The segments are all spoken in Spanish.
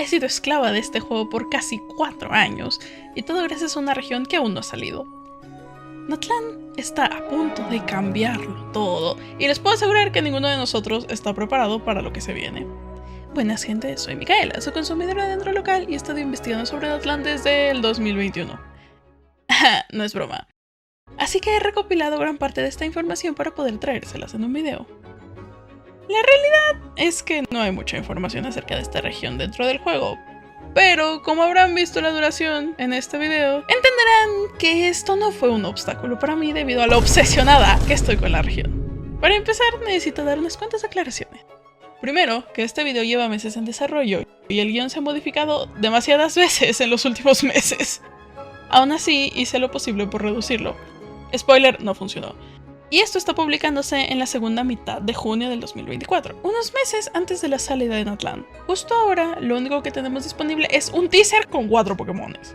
sido esclava de este juego por casi 4 años, y todo gracias a una región que aún no ha salido. Natlan está a punto de cambiarlo todo, y les puedo asegurar que ninguno de nosotros está preparado para lo que se viene. Buenas gente, soy Micaela, soy consumidora de Dendro local y he estado investigando sobre Natlan desde el 2021. No es broma. Así que he recopilado gran parte de esta información para poder traérselas en un video. La realidad es que no hay mucha información acerca de esta región dentro del juego, pero como habrán visto la duración en este video, entenderán que esto no fue un obstáculo para mí debido a lo obsesionada que estoy con la región. Para empezar, necesito dar unas cuantas aclaraciones. Primero, que este video lleva meses en desarrollo y el guión se ha modificado demasiadas veces en los últimos meses. Aún así, hice lo posible por reducirlo. Spoiler, no funcionó. Y esto está publicándose en la segunda mitad de junio del 2024, unos meses antes de la salida de Natlan. Justo ahora, lo único que tenemos disponible es un teaser con 4 Pokémones.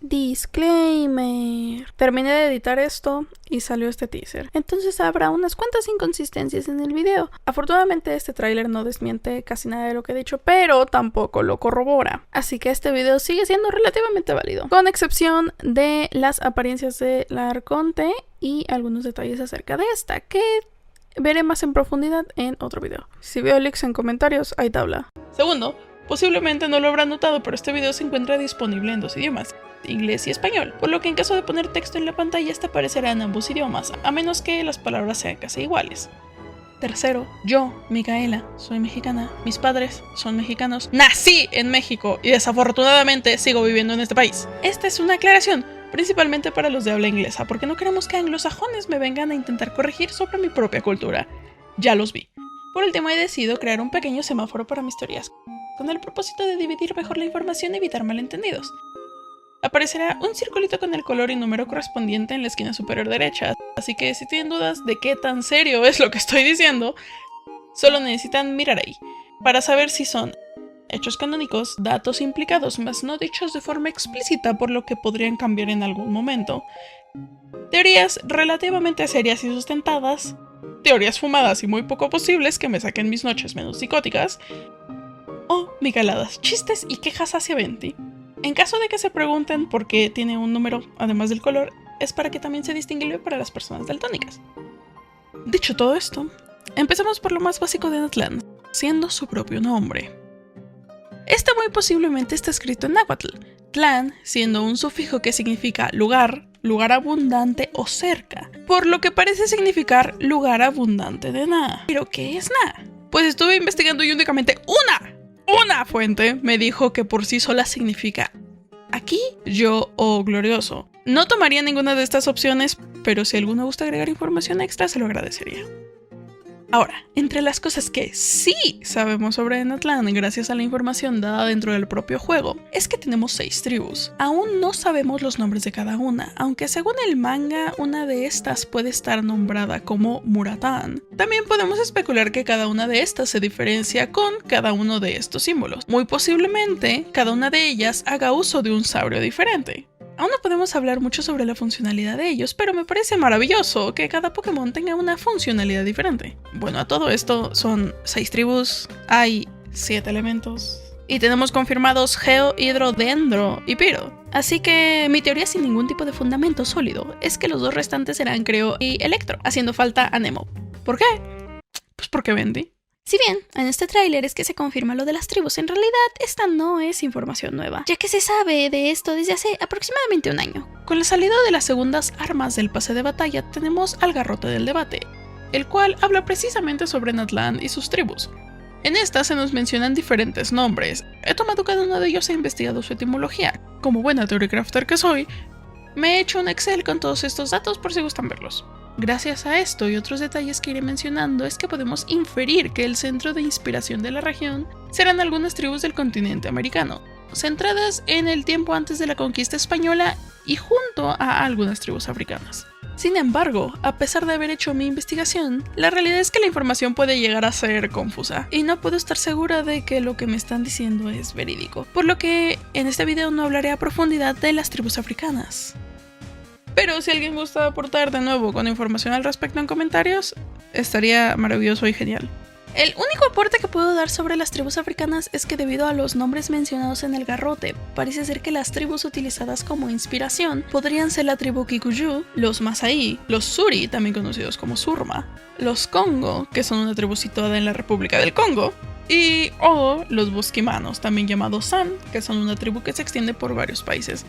Disclaimer. Terminé de editar esto y salió este teaser. Entonces habrá unas cuantas inconsistencias en el video. Afortunadamente este tráiler no desmiente casi nada de lo que he dicho, pero tampoco lo corrobora. Así que este video sigue siendo relativamente válido, con excepción de las apariencias de la Arconte y algunos detalles acerca de esta, que veré más en profundidad en otro video. Si veo leaks en comentarios, hay tabla. Segundo, posiblemente no lo habrán notado, pero este video se encuentra disponible en 2 idiomas, inglés y español, por lo que en caso de poner texto en la pantalla este aparecerá en ambos idiomas, a menos que las palabras sean casi iguales. Tercero, yo, Micaela, soy mexicana, mis padres son mexicanos, nací en México y desafortunadamente sigo viviendo en este país. Esta es una aclaración, principalmente para los de habla inglesa, porque no queremos que anglosajones me vengan a intentar corregir sobre mi propia cultura. Ya los vi. Por último, he decidido crear un pequeño semáforo para mis teorías, con el propósito de dividir mejor la información y evitar malentendidos. Aparecerá un circulito con el color y número correspondiente en la esquina superior derecha, así que si tienen dudas de qué tan serio es lo que estoy diciendo, solo necesitan mirar ahí, para saber si son hechos canónicos, datos implicados, mas no dichos de forma explícita, por lo que podrían cambiar en algún momento, teorías relativamente serias y sustentadas, teorías fumadas y muy poco posibles que me saquen mis noches menos psicóticas, o micaladas, chistes y quejas hacia Venti. En caso de que se pregunten por qué tiene un número además del color, es para que también sea distinguible para las personas daltónicas. Dicho todo esto, empecemos por lo más básico de Natlan, siendo su propio nombre. Este muy posiblemente está escrito en náhuatl, tlan siendo un sufijo que significa lugar, lugar abundante o cerca, por lo que parece significar lugar abundante de Na. ¿Pero qué es Na? Pues estuve investigando y únicamente una fuente me dijo que por sí sola significa aquí, yo o glorioso. No tomaría ninguna de estas opciones, pero si alguno gusta agregar información extra se lo agradecería. Ahora, entre las cosas que sí sabemos sobre Natlan gracias a la información dada dentro del propio juego, es que tenemos 6 tribus. Aún no sabemos los nombres de cada una, aunque según el manga, una de estas puede estar nombrada como Muratan. También podemos especular que cada una de estas se diferencia con cada uno de estos símbolos. Muy posiblemente, cada una de ellas haga uso de un saurio diferente. Aún no podemos hablar mucho sobre la funcionalidad de ellos, pero me parece maravilloso que cada Pokémon tenga una funcionalidad diferente. Bueno, a todo esto son 6 tribus, hay 7 elementos, y tenemos confirmados Geo, Hidro, Dendro y Piro. Así que mi teoría sin ningún tipo de fundamento sólido es que los 2 restantes serán Creo y Electro, haciendo falta a Nemo. ¿Por qué? Pues porque Venti. Si bien, en este tráiler es que se confirma lo de las tribus, en realidad esta no es información nueva, ya que se sabe de esto desde hace aproximadamente 1 año. Con la salida de las segundas armas del pase de batalla tenemos al Garrote del Debate, el cual habla precisamente sobre Natlan y sus tribus. En esta se nos mencionan diferentes nombres, he tomado cada uno de ellos e investigado su etimología. Como buena theory crafter que soy, me he hecho un Excel con todos estos datos por si gustan verlos. Gracias a esto y otros detalles que iré mencionando es que podemos inferir que el centro de inspiración de la región serán algunas tribus del continente americano, centradas en el tiempo antes de la conquista española y junto a algunas tribus africanas. Sin embargo, a pesar de haber hecho mi investigación, la realidad es que la información puede llegar a ser confusa y no puedo estar segura de que lo que me están diciendo es verídico, por lo que en este video no hablaré a profundidad de las tribus africanas. Pero si alguien gusta aportar de nuevo con información al respecto en comentarios, estaría maravilloso y genial. El único aporte que puedo dar sobre las tribus africanas es que debido a los nombres mencionados en el garrote, parece ser que las tribus utilizadas como inspiración podrían ser la tribu Kikuyu, los Masai, los Suri, también conocidos como Surma, los Congo, que son una tribu situada en la República del Congo, o los Bosquimanos, también llamados San, que son una tribu que se extiende por varios países.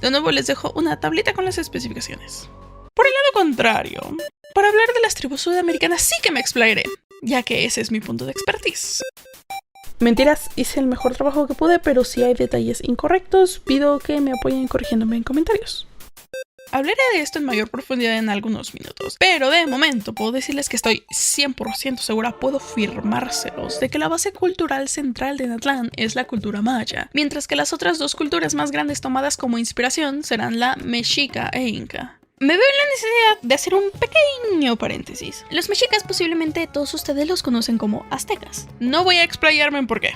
De nuevo les dejo una tablita con las especificaciones. Por el lado contrario, para hablar de las tribus sudamericanas sí que me explayaré, ya que ese es mi punto de expertise. Mentiras, hice el mejor trabajo que pude, pero si hay detalles incorrectos, pido que me apoyen corrigiéndome en comentarios. Hablaré de esto en mayor profundidad en algunos minutos, pero de momento puedo decirles que estoy 100% segura, puedo firmárselos, de que la base cultural central de Natlan es la cultura maya, mientras que las otras dos culturas más grandes tomadas como inspiración serán la mexica e inca. Me veo en la necesidad de hacer un pequeño paréntesis. Los mexicas posiblemente todos ustedes los conocen como aztecas. No voy a explayarme en por qué,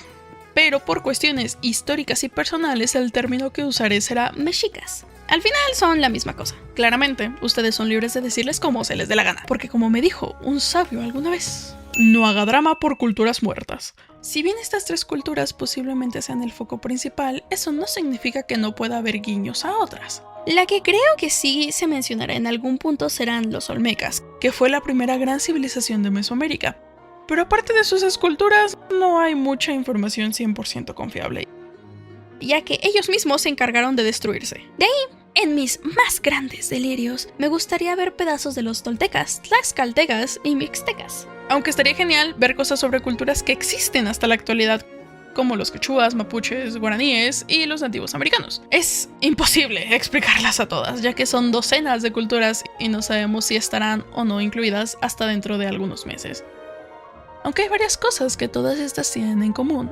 pero por cuestiones históricas y personales el término que usaré será mexicas. Al final son la misma cosa. Claramente, ustedes son libres de decirles como se les dé la gana, porque como me dijo un sabio alguna vez, no haga drama por culturas muertas. Si bien estas tres culturas posiblemente sean el foco principal, eso no significa que no pueda haber guiños a otras. La que creo que sí se mencionará en algún punto serán los olmecas, que fue la primera gran civilización de Mesoamérica. Pero aparte de sus esculturas, no hay mucha información 100% confiable, ya que ellos mismos se encargaron de destruirse. De ahí, en mis más grandes delirios, me gustaría ver pedazos de los toltecas, tlaxcaltecas y mixtecas. Aunque estaría genial ver cosas sobre culturas que existen hasta la actualidad, como los quechuas, mapuches, guaraníes y los nativos americanos. Es imposible explicarlas a todas, ya que son docenas de culturas y no sabemos si estarán o no incluidas hasta dentro de algunos meses. Aunque hay varias cosas que todas estas tienen en común,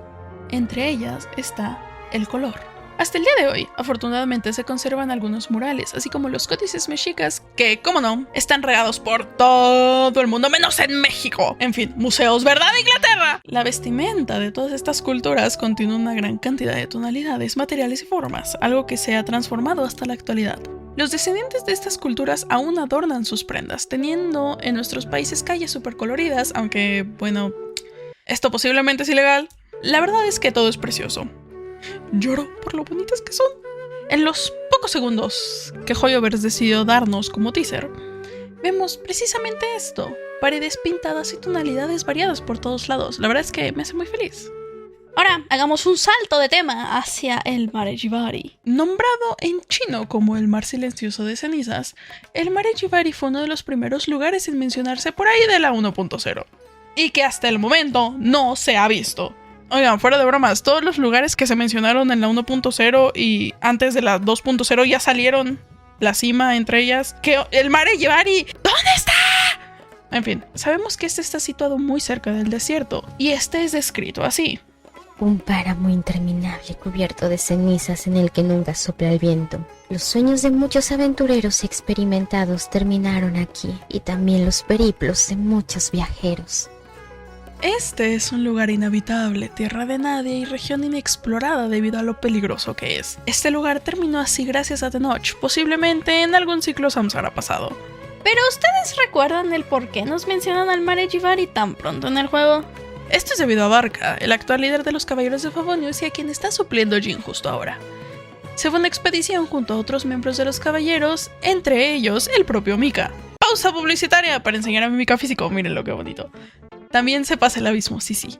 entre ellas está el color. Hasta el día de hoy, afortunadamente se conservan algunos murales, así como los códices mexicas, que, como no, están regados por todo el mundo, menos en México. En fin, museos, ¿verdad, Inglaterra? La vestimenta de todas estas culturas contiene una gran cantidad de tonalidades, materiales y formas, algo que se ha transformado hasta la actualidad. Los descendientes de estas culturas aún adornan sus prendas, teniendo en nuestros países calles súper coloridas, aunque, bueno, esto posiblemente es ilegal. La verdad es que todo es precioso. Lloro por lo bonitas que son. En los pocos segundos que Hoyoverse decidió darnos como teaser, vemos precisamente esto: paredes pintadas y tonalidades variadas por todos lados. La verdad es que me hace muy feliz. Ahora hagamos un salto de tema hacia el Mare Jibari. Nombrado en chino como el mar silencioso de cenizas, el Mare Jibari fue uno de los primeros lugares en mencionarse por ahí de la 1.0, y que hasta el momento no se ha visto. Oigan, fuera de bromas, todos los lugares que se mencionaron en la 1.0 y antes de la 2.0 ya salieron, la cima entre ellas. ¿Qué? ¿El Mare Jibari? ¿Dónde está? En fin, sabemos que este está situado muy cerca del desierto, y este es descrito así: un páramo interminable cubierto de cenizas en el que nunca sopla el viento. Los sueños de muchos aventureros experimentados terminaron aquí, y también los periplos de muchos viajeros. Este es un lugar inhabitable, tierra de nadie y región inexplorada debido a lo peligroso que es. Este lugar terminó así gracias a Tenoch, posiblemente en algún ciclo samsara pasado. ¿Pero ustedes recuerdan el por qué nos mencionan al Mare Jibari tan pronto en el juego? Esto es debido a Barca, el actual líder de los Caballeros de Favonius y a quien está supliendo Jin justo ahora. Se fue una expedición junto a otros miembros de los Caballeros, entre ellos el propio Mika. Pausa publicitaria para enseñar a mi Mika físico, miren lo que bonito. También se pasa el abismo, sí.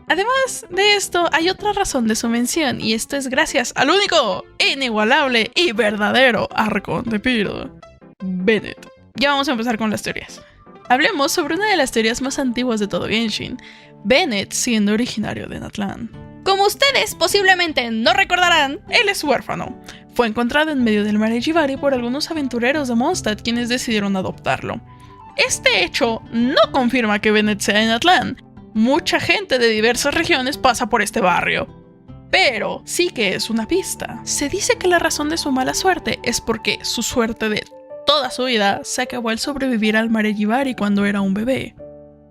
Además de esto, hay otra razón de su mención, y esto es gracias al único, inigualable y verdadero Arconte Piro, Bennett. Ya vamos a empezar con las teorías. Hablemos sobre una de las teorías más antiguas de todo Genshin, Bennett siendo originario de Natlan. Como ustedes posiblemente no recordarán, él es huérfano. Fue encontrado en medio del Mare Jibari por algunos aventureros de Mondstadt quienes decidieron adoptarlo. Este hecho no confirma que Bennett sea de Natlan. Mucha gente de diversas regiones pasa por este barrio, pero sí que es una pista. Se dice que la razón de su mala suerte es porque su suerte de toda su vida se acabó al sobrevivir al Mare Jibari cuando era un bebé.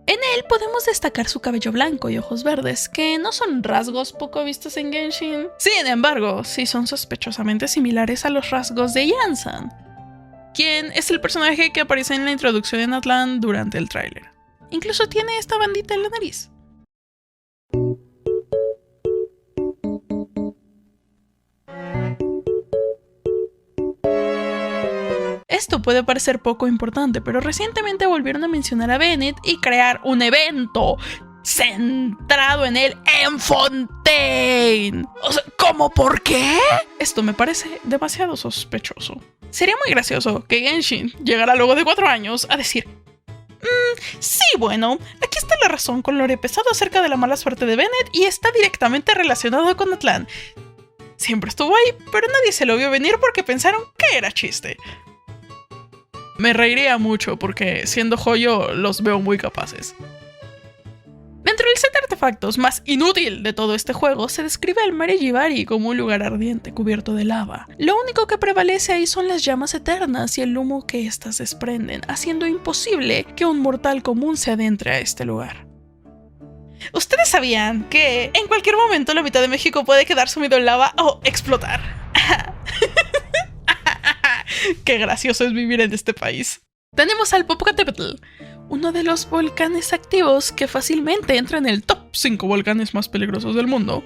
En él podemos destacar su cabello blanco y ojos verdes, que no son rasgos poco vistos en Genshin. Sin embargo, sí son sospechosamente similares a los rasgos de Yansan, quien es el personaje que aparece en la introducción de Natlan durante el tráiler. Incluso tiene esta bandita en la nariz. Esto puede parecer poco importante, pero recientemente volvieron a mencionar a Bennett y crear un evento centrado en él en Fontaine. O sea, ¿cómo? ¿Por qué? Esto me parece demasiado sospechoso. Sería muy gracioso que Genshin llegara luego de 4 años a decir: sí, bueno, aquí está la razón con lore pesado acerca de la mala suerte de Bennett y está directamente relacionado con Atlan. Siempre estuvo ahí, pero nadie se lo vio venir porque pensaron que era chiste. Me reiría mucho porque, siendo Hoyo, los veo muy capaces. Dentro del set de artefactos más inútil de todo este juego, se describe el Mare Jibari como un lugar ardiente cubierto de lava. Lo único que prevalece ahí son las llamas eternas y el humo que éstas desprenden, haciendo imposible que un mortal común se adentre a este lugar. ¿Ustedes sabían que en cualquier momento la mitad de México puede quedar sumido en lava o explotar? Qué gracioso es vivir en este país. Tenemos al Popocatépetl, uno de los volcanes activos que fácilmente entra en el top 5 volcanes más peligrosos del mundo.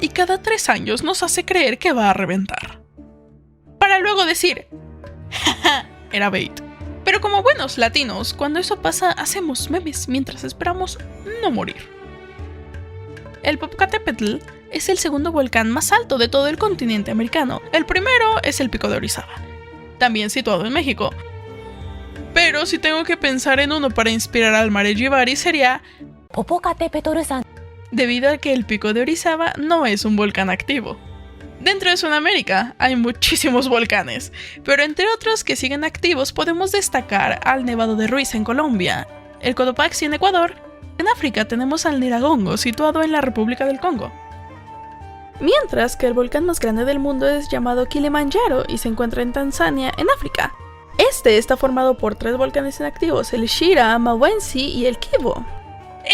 Y cada 3 años nos hace creer que va a reventar. Para luego decir: jaja, era bait. Pero como buenos latinos, cuando eso pasa hacemos memes mientras esperamos no morir. El Popocatépetl es el segundo volcán más alto de todo el continente americano. El primero es el Pico de Orizaba, también situado en México. Pero si tengo que pensar en uno para inspirar al Mare Jibari sería Popocatépetl-san, debido a que el Pico de Orizaba no es un volcán activo. Dentro de Sudamérica hay muchísimos volcanes, pero entre otros que siguen activos podemos destacar al Nevado de Ruiz en Colombia, el Cotopaxi en Ecuador. En África tenemos al Nyiragongo, situado en la República del Congo. Mientras que el volcán más grande del mundo es llamado Kilimanjaro y se encuentra en Tanzania, en África. Este está formado por 3 volcanes inactivos, el Shira, Mawenzi y el Kibo.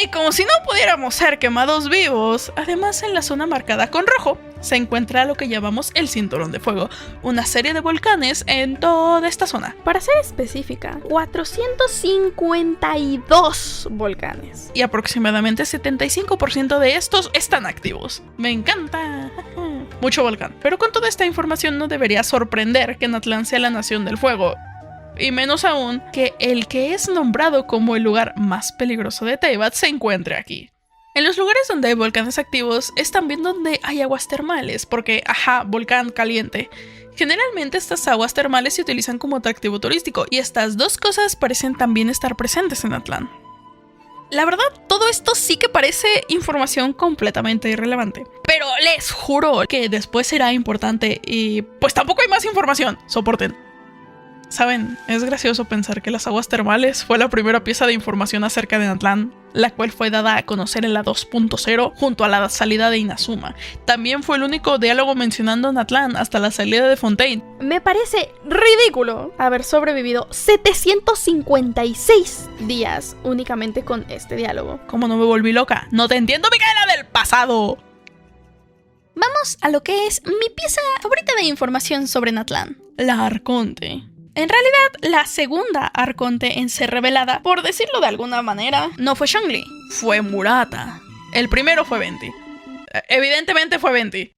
Y como si no pudiéramos ser quemados vivos, además en la zona marcada con rojo, se encuentra lo que llamamos el Cinturón de Fuego, una serie de volcanes en toda esta zona. Para ser específica, 452 volcanes. Y aproximadamente 75% de estos están activos. ¡Me encanta! Mucho volcán. Pero con toda esta información no debería sorprender que Natlan sea la nación del fuego. Y menos aún que el que es nombrado como el lugar más peligroso de Teyvat se encuentre aquí. En los lugares donde hay volcanes activos es también donde hay aguas termales, porque, volcán caliente. Generalmente estas aguas termales se utilizan como atractivo turístico, y estas dos cosas parecen también estar presentes en Atlan. La verdad, todo esto sí que parece información completamente irrelevante. Pero les juro que después será importante y pues tampoco hay más información. Soporten. Saben, es gracioso pensar que las aguas termales fue la primera pieza de información acerca de Natlan, la cual fue dada a conocer en la 2.0 junto a la salida de Inazuma. También fue el único diálogo mencionando Natlan hasta la salida de Fontaine. Me parece ridículo haber sobrevivido 756 días únicamente con este diálogo. ¿Cómo no me volví loca? ¡No te entiendo, Micaela del pasado! Vamos a lo que es mi pieza favorita de información sobre Natlan, la Arconte. En realidad, la segunda Arconte en ser revelada, por decirlo de alguna manera, no fue Zhongli, fue Murata. El primero fue Venti. Evidentemente fue Venti.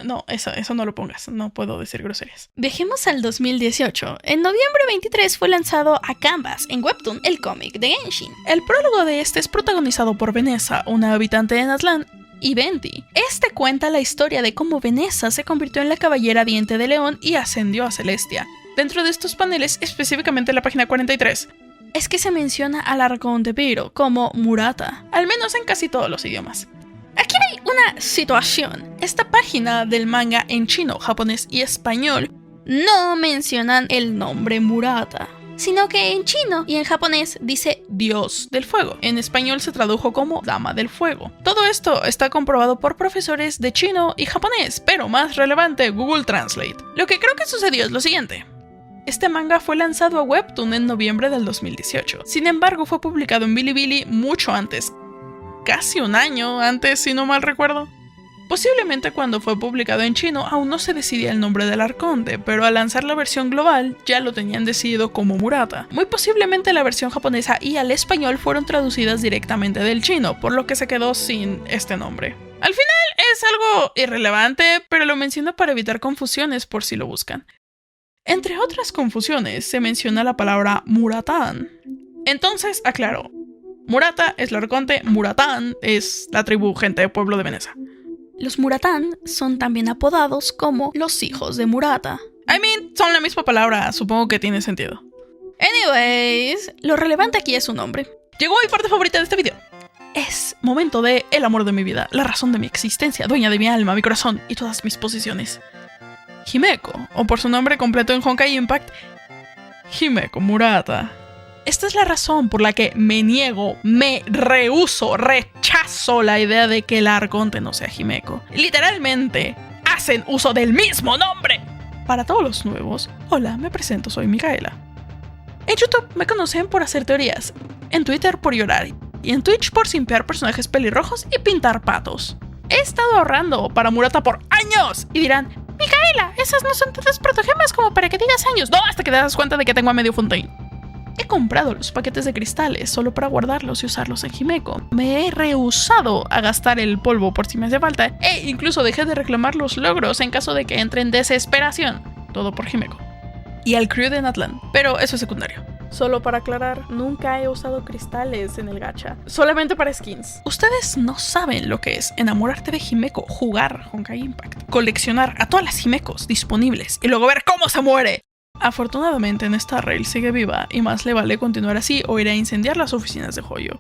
No, eso no lo pongas, no puedo decir groserías. Viajemos al 2018. En noviembre 23 fue lanzado a Canvas, en Webtoon, el cómic de Genshin. El prólogo de este es protagonizado por Vanessa, una habitante de Natlan, y Venti. Este cuenta la historia de cómo Vanessa se convirtió en la caballera diente de león y ascendió a Celestia. Dentro de estos paneles, específicamente en la página 43, es que se menciona al Arconte Piro como Murata, al menos en casi todos los idiomas. Aquí hay una situación. Esta página del manga en chino, japonés y español no mencionan el nombre Murata, sino que en chino y en japonés dice Dios del Fuego. En español se tradujo como Dama del Fuego. Todo esto está comprobado por profesores de chino y japonés, pero más relevante, Google Translate. Lo que creo que sucedió es lo siguiente. Este manga fue lanzado a Webtoon en noviembre del 2018. Sin embargo, fue publicado en Bilibili mucho antes. Casi un año antes, si no mal recuerdo. Posiblemente cuando fue publicado en chino aún no se decidía el nombre del arconte, pero al lanzar la versión global ya lo tenían decidido como Murata. Muy posiblemente la versión japonesa y al español fueron traducidas directamente del chino, por lo que se quedó sin este nombre. Al final es algo irrelevante, pero lo menciono para evitar confusiones por si lo buscan. Entre otras confusiones se menciona la palabra Muratán. Entonces, aclaro, Murata es el arconte, Muratán es la tribu gente de pueblo de Veneza. Los Muratán son también apodados como los hijos de Murata. Son la misma palabra, supongo que tiene sentido. Anyways, lo relevante aquí es su nombre. Llegó mi parte favorita de este video. Es momento de el amor de mi vida, la razón de mi existencia, dueña de mi alma, mi corazón y todas mis posiciones. Himeko, o por su nombre completo en Honkai Impact, Himeko Murata. Esta es la razón por la que me niego, me rehúso, rechazo la idea de que el arconte no sea Himeko. Literalmente, hacen uso del mismo nombre. Para todos los nuevos, hola, me presento, soy Micaela. En YouTube me conocen por hacer teorías, en Twitter por llorar y en Twitch por simpear personajes pelirrojos y pintar patos. He estado ahorrando para Murata por años y dirán, Micaela, esas no son tantas protogemas como para que digas años. No, hasta que te das cuenta de que tengo a medio Fontaine. He comprado los paquetes de cristales solo para guardarlos y usarlos en Himeko. Me he rehusado a gastar el polvo por si me hace falta e incluso dejé de reclamar los logros en caso de que entre en desesperación. Todo por Himeko. Y al crew de Natlan, pero eso es secundario. Solo para aclarar, nunca he usado cristales en el gacha, solamente para skins. Ustedes no saben lo que es enamorarte de Himeko, jugar Honkai Impact, coleccionar a todas las Himekos disponibles y luego ver cómo se muere. Afortunadamente en esta rail sigue viva y más le vale continuar así o ir a incendiar las oficinas de Hoyo.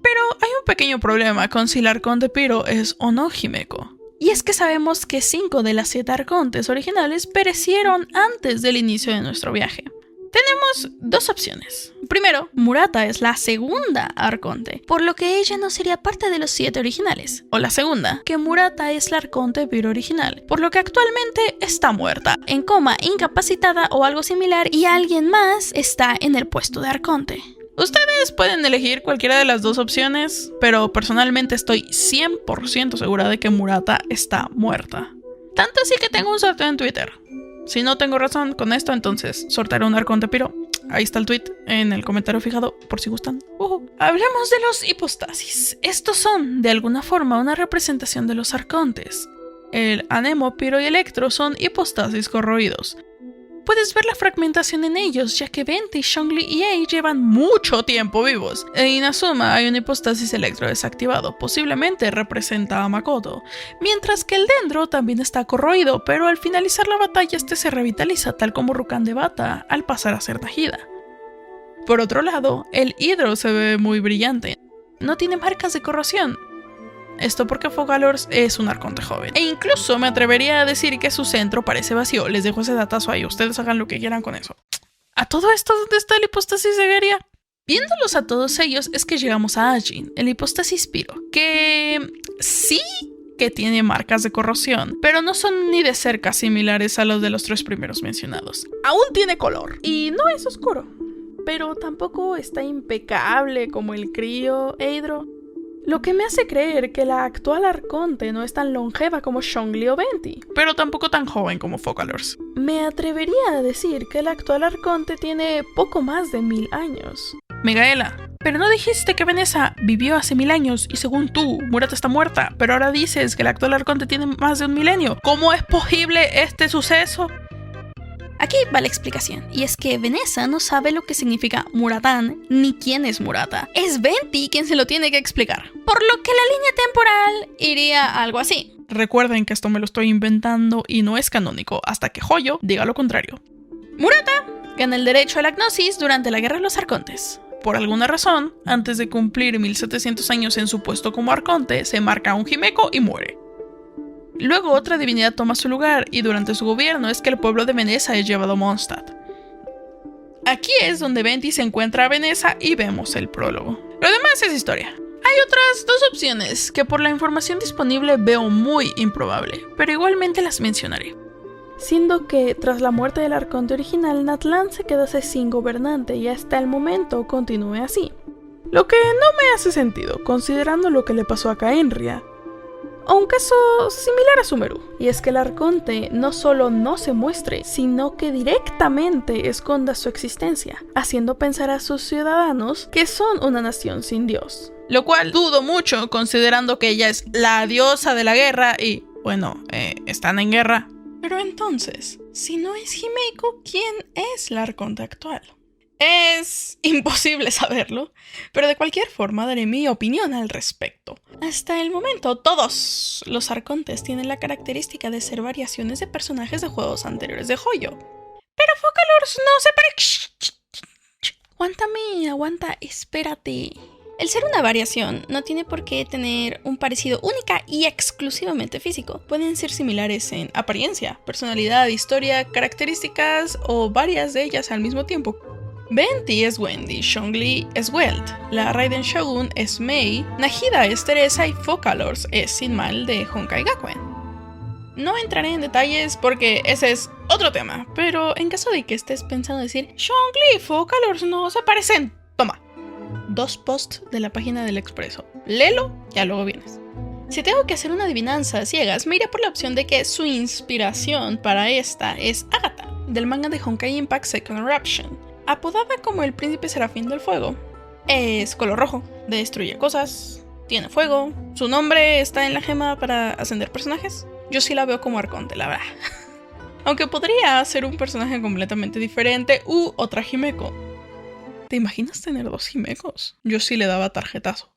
Pero hay un pequeño problema con si el arconte Piro es o no Himeko. Y es que sabemos que 5 de las 7 arcontes originales perecieron antes del inicio de nuestro viaje. Tenemos dos opciones. Primero, Murata es la segunda arconte, por lo que ella no sería parte de los 7 originales. O la segunda, que Murata es la arconte Piro original, por lo que actualmente está muerta, en coma, incapacitada o algo similar, y alguien más está en el puesto de arconte. Ustedes pueden elegir cualquiera de las dos opciones, pero personalmente estoy 100% segura de que Murata está muerta. Tanto así que tengo un sorteo en Twitter. Si no tengo razón con esto, entonces sortearé un arconte Piro. Ahí está el tweet en el comentario fijado, por si gustan. Hablemos de los hipostasis. Estos son, de alguna forma, una representación de los arcontes. El Anemo, Piro y Electro son hipostasis corroídos. Puedes ver la fragmentación en ellos, ya que Venti, Zhongli y Ei llevan mucho tiempo vivos. En Inazuma hay una hipostasis Electro desactivado, posiblemente representa a Makoto, mientras que el Dendro también está corroído, pero al finalizar la batalla este se revitaliza, tal como Rukan de Bata al pasar a ser Tajida. Por otro lado, el Hydro se ve muy brillante, no tiene marcas de corrosión. Esto porque Fogalors es un arconte joven. E incluso me atrevería a decir que su centro parece vacío. Les dejo ese datazo ahí, ustedes hagan lo que quieran con eso. ¿A todo esto dónde está el hipostasis de Geria? Viéndolos a todos ellos es que llegamos a Ajin, el hipostasis Piro, que sí que tiene marcas de corrosión, pero no son ni de cerca similares a los de los 3 primeros mencionados. Aún tiene color y no es oscuro, pero tampoco está impecable como el Crío e Hydro. Lo que me hace creer que la actual arconte no es tan longeva como Zhongli o Venti, pero tampoco tan joven como Fogalors. Me atrevería a decir que la actual arconte tiene poco más de 1000 años. Micaela, pero no dijiste que Veneza vivió hace 1000 años y según tú, Murata está muerta, pero ahora dices que la actual arconte tiene más de 1 milenio. ¿Cómo es posible este suceso? Aquí va la explicación, y es que Veneza no sabe lo que significa Muratán ni quién es Murata. Es Venti quien se lo tiene que explicar, por lo que la línea temporal iría algo así. Recuerden que esto me lo estoy inventando y no es canónico hasta que Hoyo diga lo contrario. Murata gana el derecho a la gnosis durante la Guerra de los Arcontes. Por alguna razón, antes de cumplir 1700 años en su puesto como arconte, se marca un Himeko y muere. Luego otra divinidad toma su lugar y durante su gobierno es que el pueblo de Veneza es llevado a Mondstadt. Aquí es donde Venti se encuentra a Veneza y vemos el prólogo. Lo demás es historia. Hay otras 2 opciones que por la información disponible veo muy improbable, pero igualmente las mencionaré. Siendo que tras la muerte del arconte original, Natlan se quedase sin gobernante y hasta el momento continúe así. Lo que no me hace sentido, considerando lo que le pasó a Caenria. o un caso similar a Sumeru, y es que el arconte no solo no se muestre, sino que directamente esconda su existencia, haciendo pensar a sus ciudadanos que son una nación sin dios. Lo cual dudo mucho, considerando que ella es la diosa de la guerra y, bueno, están en guerra. Pero entonces, si no es Himeko, ¿quién es la arconte actual? Es imposible saberlo, pero de cualquier forma daré mi opinión al respecto. Hasta el momento, todos los arcontes tienen la característica de ser variaciones de personajes de juegos anteriores de Hoyo. Pero Focalors no se parece... Aguanta, espérate. El ser una variación no tiene por qué tener un parecido única y exclusivamente físico. Pueden ser similares en apariencia, personalidad, historia, características o varias de ellas al mismo tiempo. Venti es Wendy, Zhongli es Welt, la Raiden Shogun es Mei, Nahida es Teresa y Focalors es Sinmal de Honkai Gakuen. No entraré en detalles porque ese es otro tema, pero en caso de que estés pensando decir Zhongli y Focalors no se parecen, toma. 2 posts de la página del Expreso. Léelo, ya luego vienes. Si tengo que hacer una adivinanza a ciegas, me iré por la opción de que su inspiración para esta es Agatha, del manga de Honkai Impact Second Eruption. Apodada como el príncipe serafín del fuego. Es color rojo, destruye cosas, tiene fuego, su nombre está en la gema para ascender personajes. Yo sí la veo como arconte, la verdad. Aunque podría ser un personaje completamente diferente u otra Himeko. ¿Te imaginas tener 2 Himekos? Yo sí le daba tarjetazo.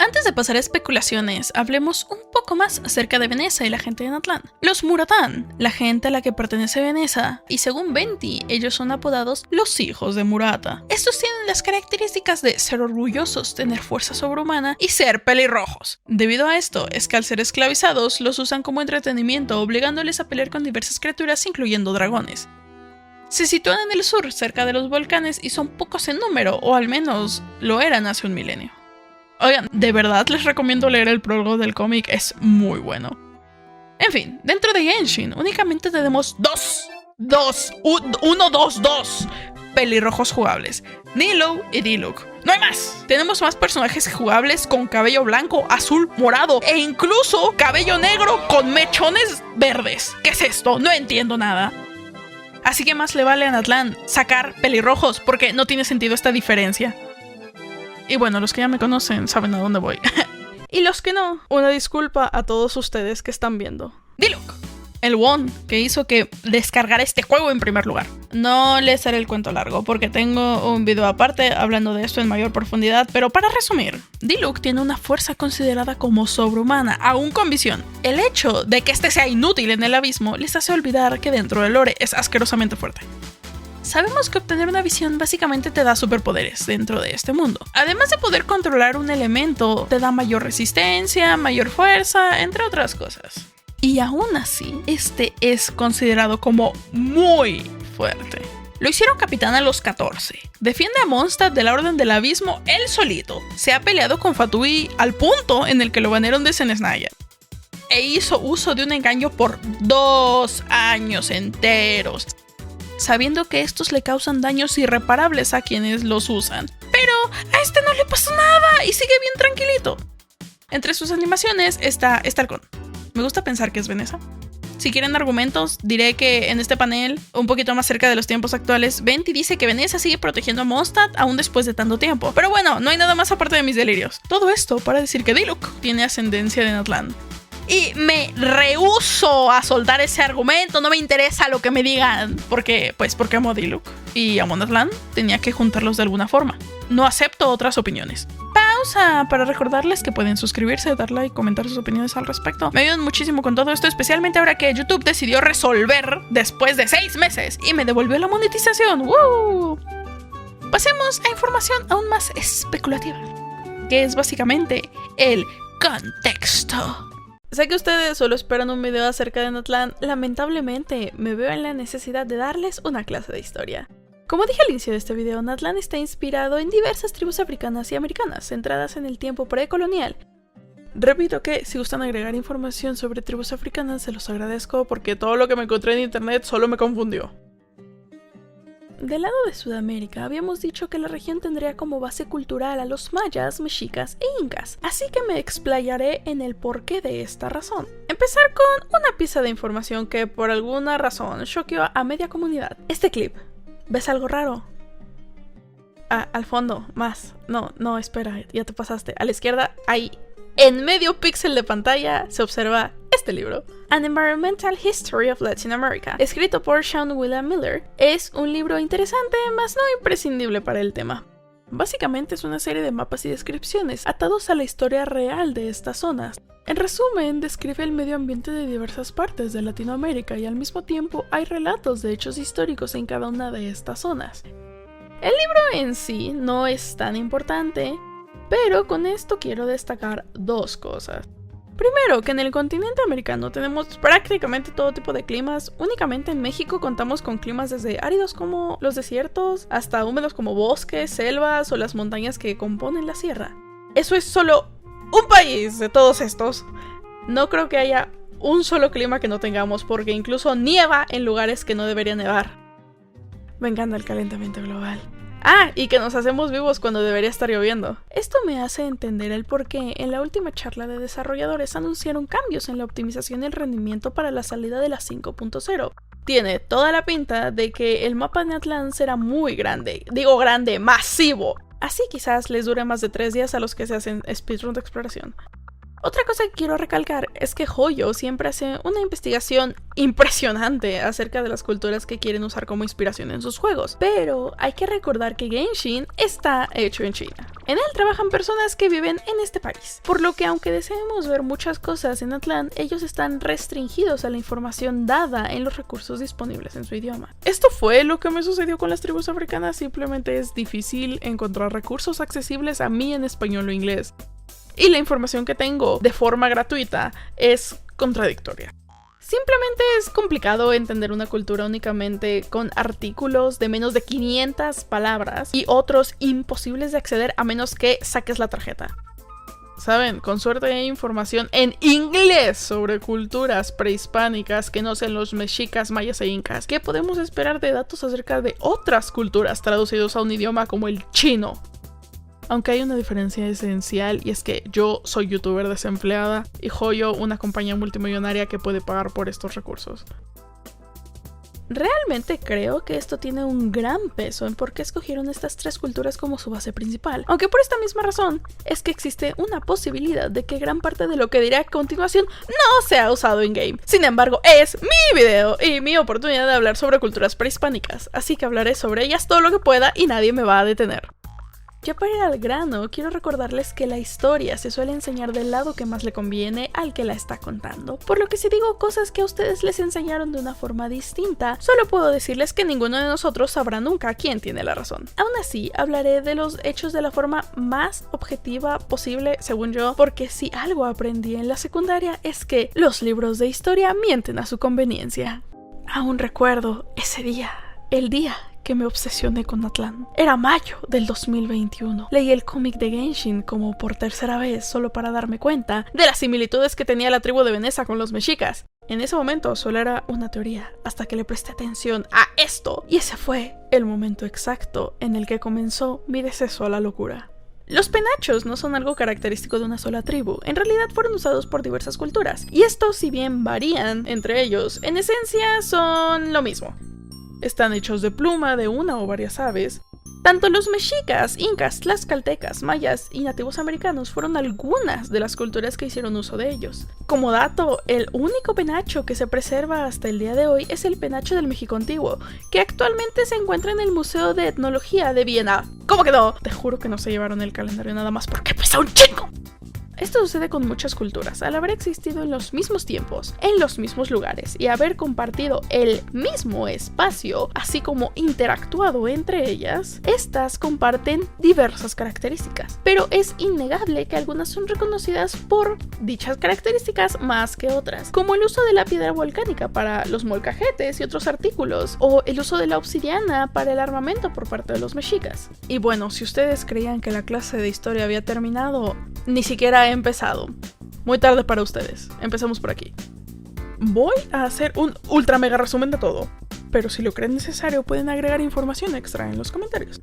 Antes de pasar a especulaciones, hablemos un poco más acerca de Veneza y la gente de Natlan. Los Muratan, la gente a la que pertenece Veneza, y según Venti, ellos son apodados los hijos de Murata. Estos tienen las características de ser orgullosos, tener fuerza sobrehumana y ser pelirrojos. Debido a esto, es que al ser esclavizados, los usan como entretenimiento, obligándoles a pelear con diversas criaturas, incluyendo dragones. Se sitúan en el sur, cerca de los volcanes, y son pocos en número, o al menos lo eran hace un milenio. Oigan, de verdad les recomiendo leer el prólogo del cómic, es muy bueno. En fin, dentro de Genshin únicamente tenemos dos pelirrojos jugables, Nilou y Diluc. No hay más. Tenemos más personajes jugables con cabello blanco, azul, morado e incluso cabello negro con mechones verdes. ¿Qué es esto? No entiendo nada. Así que más le vale a Natlan sacar pelirrojos porque no tiene sentido esta diferencia. Y bueno, los que ya me conocen saben a dónde voy. Y los que no, una disculpa a todos ustedes que están viendo. Diluc, el Won que hizo que descargara este juego en primer lugar. No les haré el cuento largo porque tengo un video aparte hablando de esto en mayor profundidad, pero para resumir, Diluc tiene una fuerza considerada como sobrehumana, aún con visión. El hecho de que este sea inútil en el abismo les hace olvidar que dentro del lore es asquerosamente fuerte. Sabemos que obtener una visión básicamente te da superpoderes dentro de este mundo. Además de poder controlar un elemento, te da mayor resistencia, mayor fuerza, entre otras cosas. Y aún así, este es considerado como muy fuerte. Lo hicieron capitán a los 14. Defiende a Mondstadt de la Orden del Abismo él solito. Se ha peleado con Fatui al punto en el que lo banearon de Senesnaya. E hizo uso de un engaño por 2 años enteros, sabiendo que estos le causan daños irreparables a quienes los usan. Pero a este no le pasó nada y sigue bien tranquilito. Entre sus animaciones está Halcón. Me gusta pensar que es Veneza. Si quieren argumentos, diré que en este panel, un poquito más cerca de los tiempos actuales, Venti dice que Veneza sigue protegiendo a Mondstadt aún después de tanto tiempo. Pero bueno, no hay nada más aparte de mis delirios. Todo esto para decir que Diluc tiene ascendencia de Natlan. Y me rehúso a soltar ese argumento, no me interesa lo que me digan. Porque amo a Diluc y amo a Natlan, tenía que juntarlos de alguna forma. No acepto otras opiniones. Pausa para recordarles que pueden suscribirse, dar like, comentar sus opiniones al respecto. Me ayudan muchísimo con todo esto, especialmente ahora que YouTube decidió resolver después de 6 meses y me devolvió la monetización. ¡Woo! Pasemos a información aún más especulativa, que es básicamente el contexto. Sé que ustedes solo esperan un video acerca de Natlan. Lamentablemente, me veo en la necesidad de darles una clase de historia. Como dije al inicio de este video, Natlan está inspirado en diversas tribus africanas y americanas, centradas en el tiempo precolonial. Repito que, si gustan agregar información sobre tribus africanas, se los agradezco porque todo lo que me encontré en internet solo me confundió. del lado de Sudamérica habíamos dicho que la región tendría como base cultural a los mayas, mexicas e incas, así que me explayaré en el porqué de esta razón. Empezar con una pieza de información que por alguna razón choqueó a media comunidad. Este clip. ¿Ves algo raro? Al fondo, más. No, espera, ya te pasaste. A la izquierda, ahí. En medio píxel de pantalla se observa este libro. An Environmental History of Latin America, escrito por Sean William Miller. Es un libro interesante, mas no imprescindible para el tema. Básicamente es una serie de mapas y descripciones atados a la historia real de estas zonas. En resumen, describe el medio ambiente de diversas partes de Latinoamérica y al mismo tiempo hay relatos de hechos históricos en cada una de estas zonas. El libro en sí no es tan importante, pero con esto quiero destacar dos cosas. Primero, que en el continente americano tenemos prácticamente todo tipo de climas. Únicamente en México contamos con climas desde áridos como los desiertos, hasta húmedos como bosques, selvas o las montañas que componen la sierra. Eso es solo un país de todos estos. No creo que haya un solo clima que no tengamos, porque incluso nieva en lugares que no debería nevar. Me encanta el calentamiento global. Y que nos hacemos vivos cuando debería estar lloviendo. Esto me hace entender el por qué en la última charla de desarrolladores anunciaron cambios en la optimización y el rendimiento para la salida de la 5.0. Tiene toda la pinta de que el mapa de Atlan será muy grande. Digo grande, masivo. Así quizás les dure más de 3 días a los que se hacen speedrun de exploración. Otra cosa que quiero recalcar es que Hoyo siempre hace una investigación impresionante acerca de las culturas que quieren usar como inspiración en sus juegos, pero hay que recordar que Genshin está hecho en China. En él trabajan personas que viven en este país, por lo que aunque deseemos ver muchas cosas en Atlan, ellos están restringidos a la información dada en los recursos disponibles en su idioma. Esto fue lo que me sucedió con las tribus africanas, simplemente es difícil encontrar recursos accesibles a mí en español o inglés. Y la información que tengo de forma gratuita es contradictoria. Simplemente es complicado entender una cultura únicamente con artículos de menos de 500 palabras y otros imposibles de acceder a menos que saques la tarjeta. Saben, con suerte hay información en inglés sobre culturas prehispánicas que no sean los mexicas, mayas e incas. ¿Qué podemos esperar de datos acerca de otras culturas traducidos a un idioma como el chino? Aunque hay una diferencia esencial y es que yo soy youtuber desempleada y Hoyo una compañía multimillonaria que puede pagar por estos recursos. Realmente creo que esto tiene un gran peso en por qué escogieron estas 3 culturas como su base principal, aunque por esta misma razón es que existe una posibilidad de que gran parte de lo que diré a continuación no sea usado in-game. Sin embargo, es mi video y mi oportunidad de hablar sobre culturas prehispánicas, así que hablaré sobre ellas todo lo que pueda y nadie me va a detener. Ya para ir al grano, quiero recordarles que la historia se suele enseñar del lado que más le conviene al que la está contando, por lo que si digo cosas que a ustedes les enseñaron de una forma distinta, solo puedo decirles que ninguno de nosotros sabrá nunca quién tiene la razón. Aún así, hablaré de los hechos de la forma más objetiva posible, según yo, porque si algo aprendí en la secundaria es que los libros de historia mienten a su conveniencia. Aún recuerdo ese día, el día que me obsesioné con Atlan. Era mayo del 2021. Leí el cómic de Genshin como por tercera vez solo para darme cuenta de las similitudes que tenía la tribu de Veneza con los mexicas. En ese momento solo era una teoría, hasta que le presté atención a esto. Y ese fue el momento exacto en el que comenzó mi deceso a la locura. Los penachos no son algo característico de una sola tribu, en realidad fueron usados por diversas culturas. Y estos, si bien varían entre ellos, en esencia son lo mismo. Están hechos de pluma de una o varias aves. Tanto los mexicas, incas, tlaxcaltecas, mayas y nativos americanos fueron algunas de las culturas que hicieron uso de ellos. Como dato, el único penacho que se preserva hasta el día de hoy es el penacho del México antiguo, que actualmente se encuentra en el Museo de Etnología de Viena. ¿Cómo que no? Te juro que no se llevaron el calendario nada más porque pesa un chingo. Esto sucede con muchas culturas, al haber existido en los mismos tiempos, en los mismos lugares y haber compartido el mismo espacio, así como interactuado entre ellas, estas comparten diversas características, pero es innegable que algunas son reconocidas por dichas características más que otras, como el uso de la piedra volcánica para los molcajetes y otros artículos, o el uso de la obsidiana para el armamento por parte de los mexicas. Y bueno, si ustedes creían que la clase de historia había terminado, ni siquiera he empezado. Muy tarde para ustedes. Empecemos por aquí. Voy a hacer un ultra mega resumen de todo. pero si lo creen necesario pueden agregar información extra en los comentarios.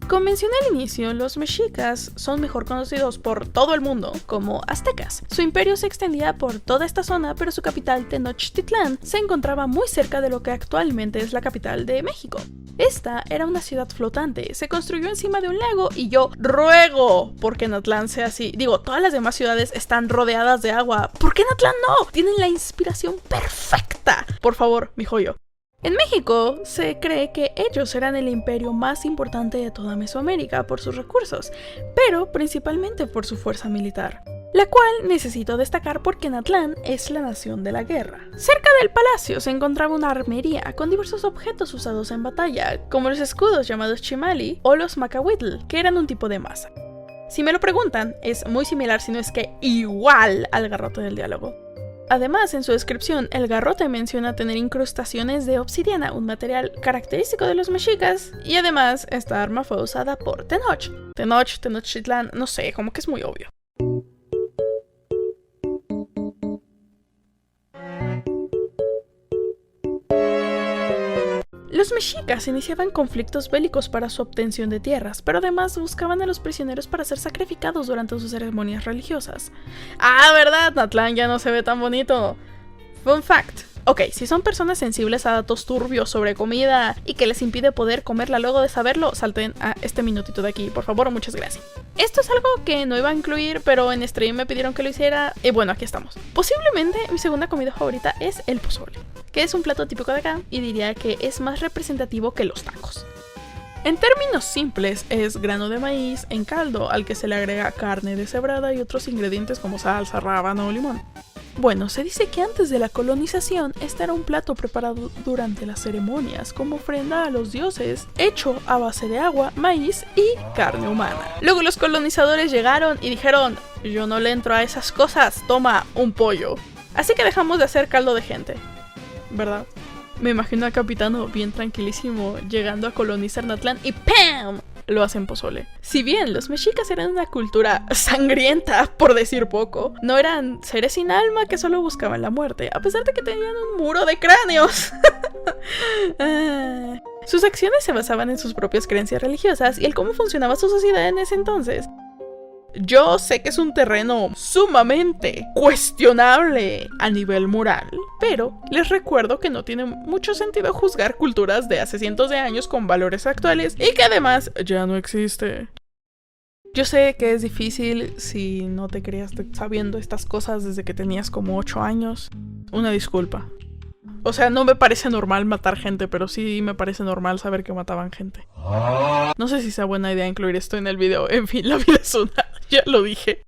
Como mencioné al inicio, los mexicas son mejor conocidos por todo el mundo como aztecas. Su imperio se extendía por toda esta zona, pero su capital, Tenochtitlán, se encontraba muy cerca de lo que actualmente es la capital de México. Esta era una ciudad flotante, se construyó encima de un lago y yo ruego porque Natlán sea así. Digo, todas las demás ciudades están rodeadas de agua. ¿Por qué Natlán no? Tienen la inspiración perfecta. Por favor, mi joyo. En México se cree que ellos eran el imperio más importante de toda Mesoamérica por sus recursos, pero principalmente por su fuerza militar, la cual necesito destacar porque Natlán es la nación de la guerra. Cerca del palacio se encontraba una armería con diversos objetos usados en batalla, como los escudos llamados chimali o los macahuitl, que eran un tipo de masa. Si me lo preguntan, es muy similar, si no es que igual al garrote del diálogo. Además, en su descripción, el garrote menciona tener incrustaciones de obsidiana, un material característico de los mexicas, y además, esta arma fue usada por Tenochtitlán, no sé, como que es muy obvio. Los mexicas iniciaban conflictos bélicos para su obtención de tierras, pero además buscaban a los prisioneros para ser sacrificados durante sus ceremonias religiosas. Ah, ¿verdad? Natlán ya no se ve tan bonito. Fun fact. Ok, si son personas sensibles a datos turbios sobre comida y que les impide poder comerla luego de saberlo, salten a este minutito de aquí, por favor, muchas gracias. Esto es algo que no iba a incluir, pero en stream me pidieron que lo hiciera, y bueno, aquí estamos. Posiblemente mi segunda comida favorita es el pozole, que es un plato típico de acá, y diría que es más representativo que los tacos. En términos simples, es grano de maíz en caldo al que se le agrega carne deshebrada y otros ingredientes como salsa, rábano o limón. Bueno, se dice que antes de la colonización, este era un plato preparado durante las ceremonias como ofrenda a los dioses, hecho a base de agua, maíz y carne humana. Luego los colonizadores llegaron y dijeron, yo no le entro a esas cosas, toma un pollo. Así que dejamos de hacer caldo de gente, ¿verdad? Me imagino a Capitano bien tranquilísimo llegando a colonizar Natlán y ¡pam! Lo hacen pozole. Si bien los mexicas eran una cultura sangrienta, por decir poco, no eran seres sin alma que solo buscaban la muerte, a pesar de que tenían un muro de cráneos. Sus acciones se basaban en sus propias creencias religiosas y el cómo funcionaba su sociedad en ese entonces. Yo sé que es un terreno sumamente cuestionable a nivel moral, pero les recuerdo que no tiene mucho sentido juzgar culturas de hace cientos de años con valores actuales y que además ya no existe. Yo sé que es difícil si no te criaste sabiendo estas cosas desde que tenías como 8 años. Una disculpa. O sea, no me parece normal matar gente, pero sí me parece normal saber que mataban gente. No sé si sea buena idea incluir esto en el video. En fin, la vida es una. Ya lo dije.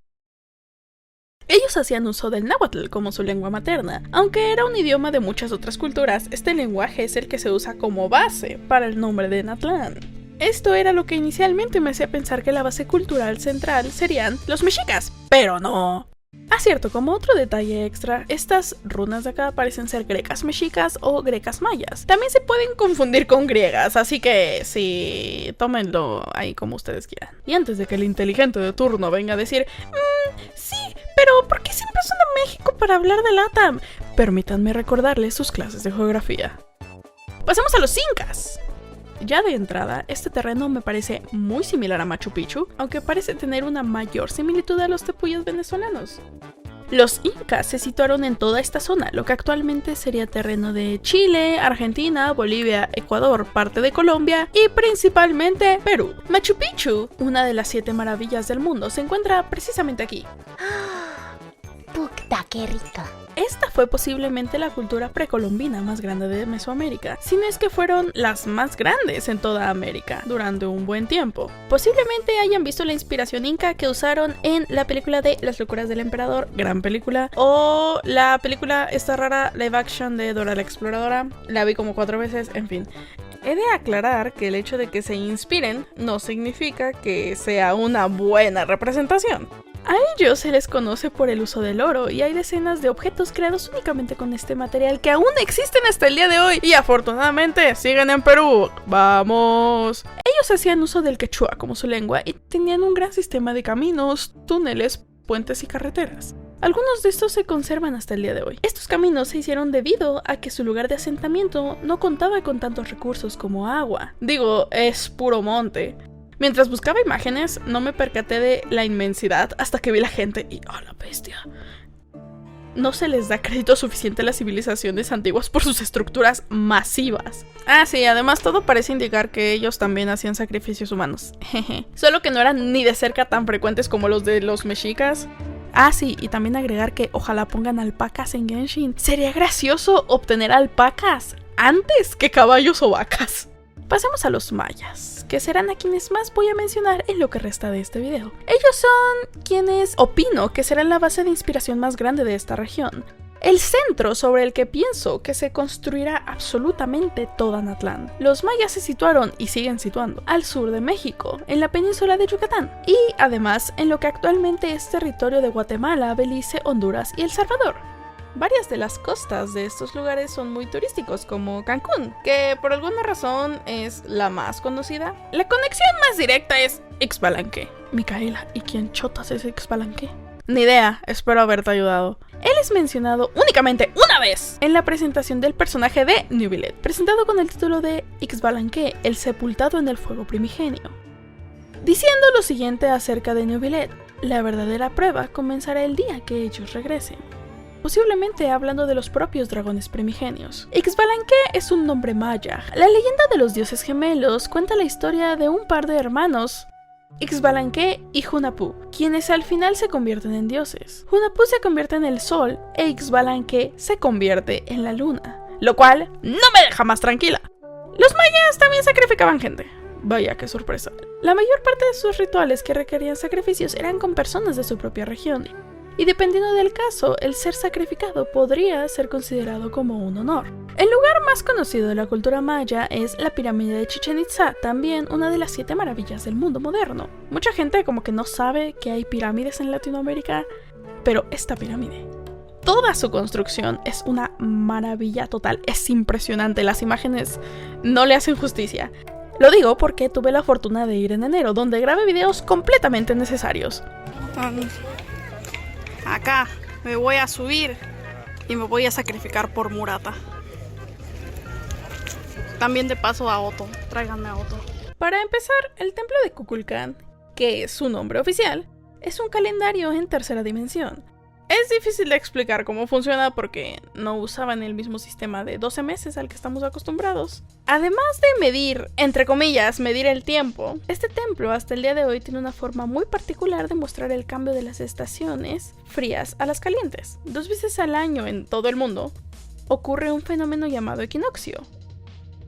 Ellos hacían uso del náhuatl como su lengua materna. Aunque era un idioma de muchas otras culturas, este lenguaje es el que se usa como base para el nombre de Natlán. Esto era lo que inicialmente me hacía pensar que la base cultural central serían los mexicas, pero no. Ah, cierto, como otro detalle extra, estas runas de acá parecen ser grecas mexicas o grecas mayas. También se pueden confundir con griegas, así que sí, tómenlo ahí como ustedes quieran. Y antes de que el inteligente de turno venga a decir, sí, pero ¿por qué siempre son a México para hablar de LATAM? Permítanme recordarles sus clases de geografía. Pasemos a los incas. Ya de entrada, este terreno me parece muy similar a Machu Picchu, aunque parece tener una mayor similitud a los tepuyes venezolanos. Los incas se situaron en toda esta zona, lo que actualmente sería terreno de Chile, Argentina, Bolivia, Ecuador, parte de Colombia y principalmente Perú. Machu Picchu, una de las 7 maravillas del mundo, se encuentra precisamente aquí. ¡Puta, qué rica! Esta fue posiblemente la cultura precolombina más grande de Mesoamérica, si no es que fueron las más grandes en toda América durante un buen tiempo. Posiblemente hayan visto la inspiración inca que usaron en la película de Las locuras del emperador, gran película, o la película esta rara live action de Dora la exploradora, la vi como 4 veces, en fin. He de aclarar que el hecho de que se inspiren no significa que sea una buena representación. A ellos se les conoce por el uso del oro y hay decenas de objetos creados únicamente con este material que aún existen hasta el día de hoy y afortunadamente siguen en Perú. ¡Vamos! Ellos hacían uso del quechua como su lengua y tenían un gran sistema de caminos, túneles, puentes y carreteras. Algunos de estos se conservan hasta el día de hoy. Estos caminos se hicieron debido a que su lugar de asentamiento no contaba con tantos recursos como agua. Digo, es puro monte. Mientras buscaba imágenes, no me percaté de la inmensidad hasta que vi la gente y ¡oh, la bestia! No se les da crédito suficiente a las civilizaciones antiguas por sus estructuras masivas. Ah, sí, además todo parece indicar que ellos también hacían sacrificios humanos. Solo que no eran ni de cerca tan frecuentes como los de los mexicas. Ah, sí, y también agregar que ojalá pongan alpacas en Genshin. Sería gracioso obtener alpacas antes que caballos o vacas. Pasemos a los mayas, que serán a quienes más voy a mencionar en lo que resta de este video. Ellos son quienes opino que serán la base de inspiración más grande de esta región. El centro sobre el que pienso que se construirá absolutamente toda Natlán. Los mayas se situaron y siguen situando al sur de México, en la península de Yucatán, y además en lo que actualmente es territorio de Guatemala, Belice, Honduras y El Salvador. Varias de las costas de estos lugares son muy turísticos, como Cancún, que por alguna razón es la más conocida. La conexión más directa es Ixbalanque. Micaela, ¿y quién chotas es Ixbalanque? Ni idea, espero haberte ayudado. Él es mencionado únicamente una vez en la presentación del personaje de Neuvillette, presentado con el título de Ixbalanque, el sepultado en el fuego primigenio. Diciendo lo siguiente acerca de Neuvillette: la verdadera prueba comenzará el día que ellos regresen. Posiblemente hablando de los propios dragones primigenios. Ixbalanque es un nombre maya. La leyenda de los dioses gemelos cuenta la historia de un par de hermanos, Ixbalanque y Hunahpu, quienes al final se convierten en dioses. Hunahpu se convierte en el sol e Ixbalanque se convierte en la luna, lo cual no me deja más tranquila. Los mayas también sacrificaban gente. Vaya, qué sorpresa. La mayor parte de sus rituales que requerían sacrificios eran con personas de su propia región. Y dependiendo del caso, el ser sacrificado podría ser considerado como un honor. El lugar más conocido de la cultura maya es la pirámide de Chichén Itzá, también una de las 7 maravillas del mundo moderno. Mucha gente como que no sabe que hay pirámides en Latinoamérica, pero esta pirámide, toda su construcción es una maravilla total, es impresionante, las imágenes no le hacen justicia. Lo digo porque tuve la fortuna de ir en enero, donde grabé videos completamente necesarios. Acá me voy a subir y me voy a sacrificar por Murata. También de paso a Otto, tráiganme a Otto. Para empezar, el templo de Kukulcán, que es su nombre oficial, es un calendario en tercera dimensión. Es difícil de explicar cómo funciona porque no usaban el mismo sistema de 12 meses al que estamos acostumbrados. Además de medir, entre comillas, medir el tiempo, este templo hasta el día de hoy tiene una forma muy particular de mostrar el cambio de las estaciones frías a las calientes. 2 veces al año en todo el mundo ocurre un fenómeno llamado equinoccio.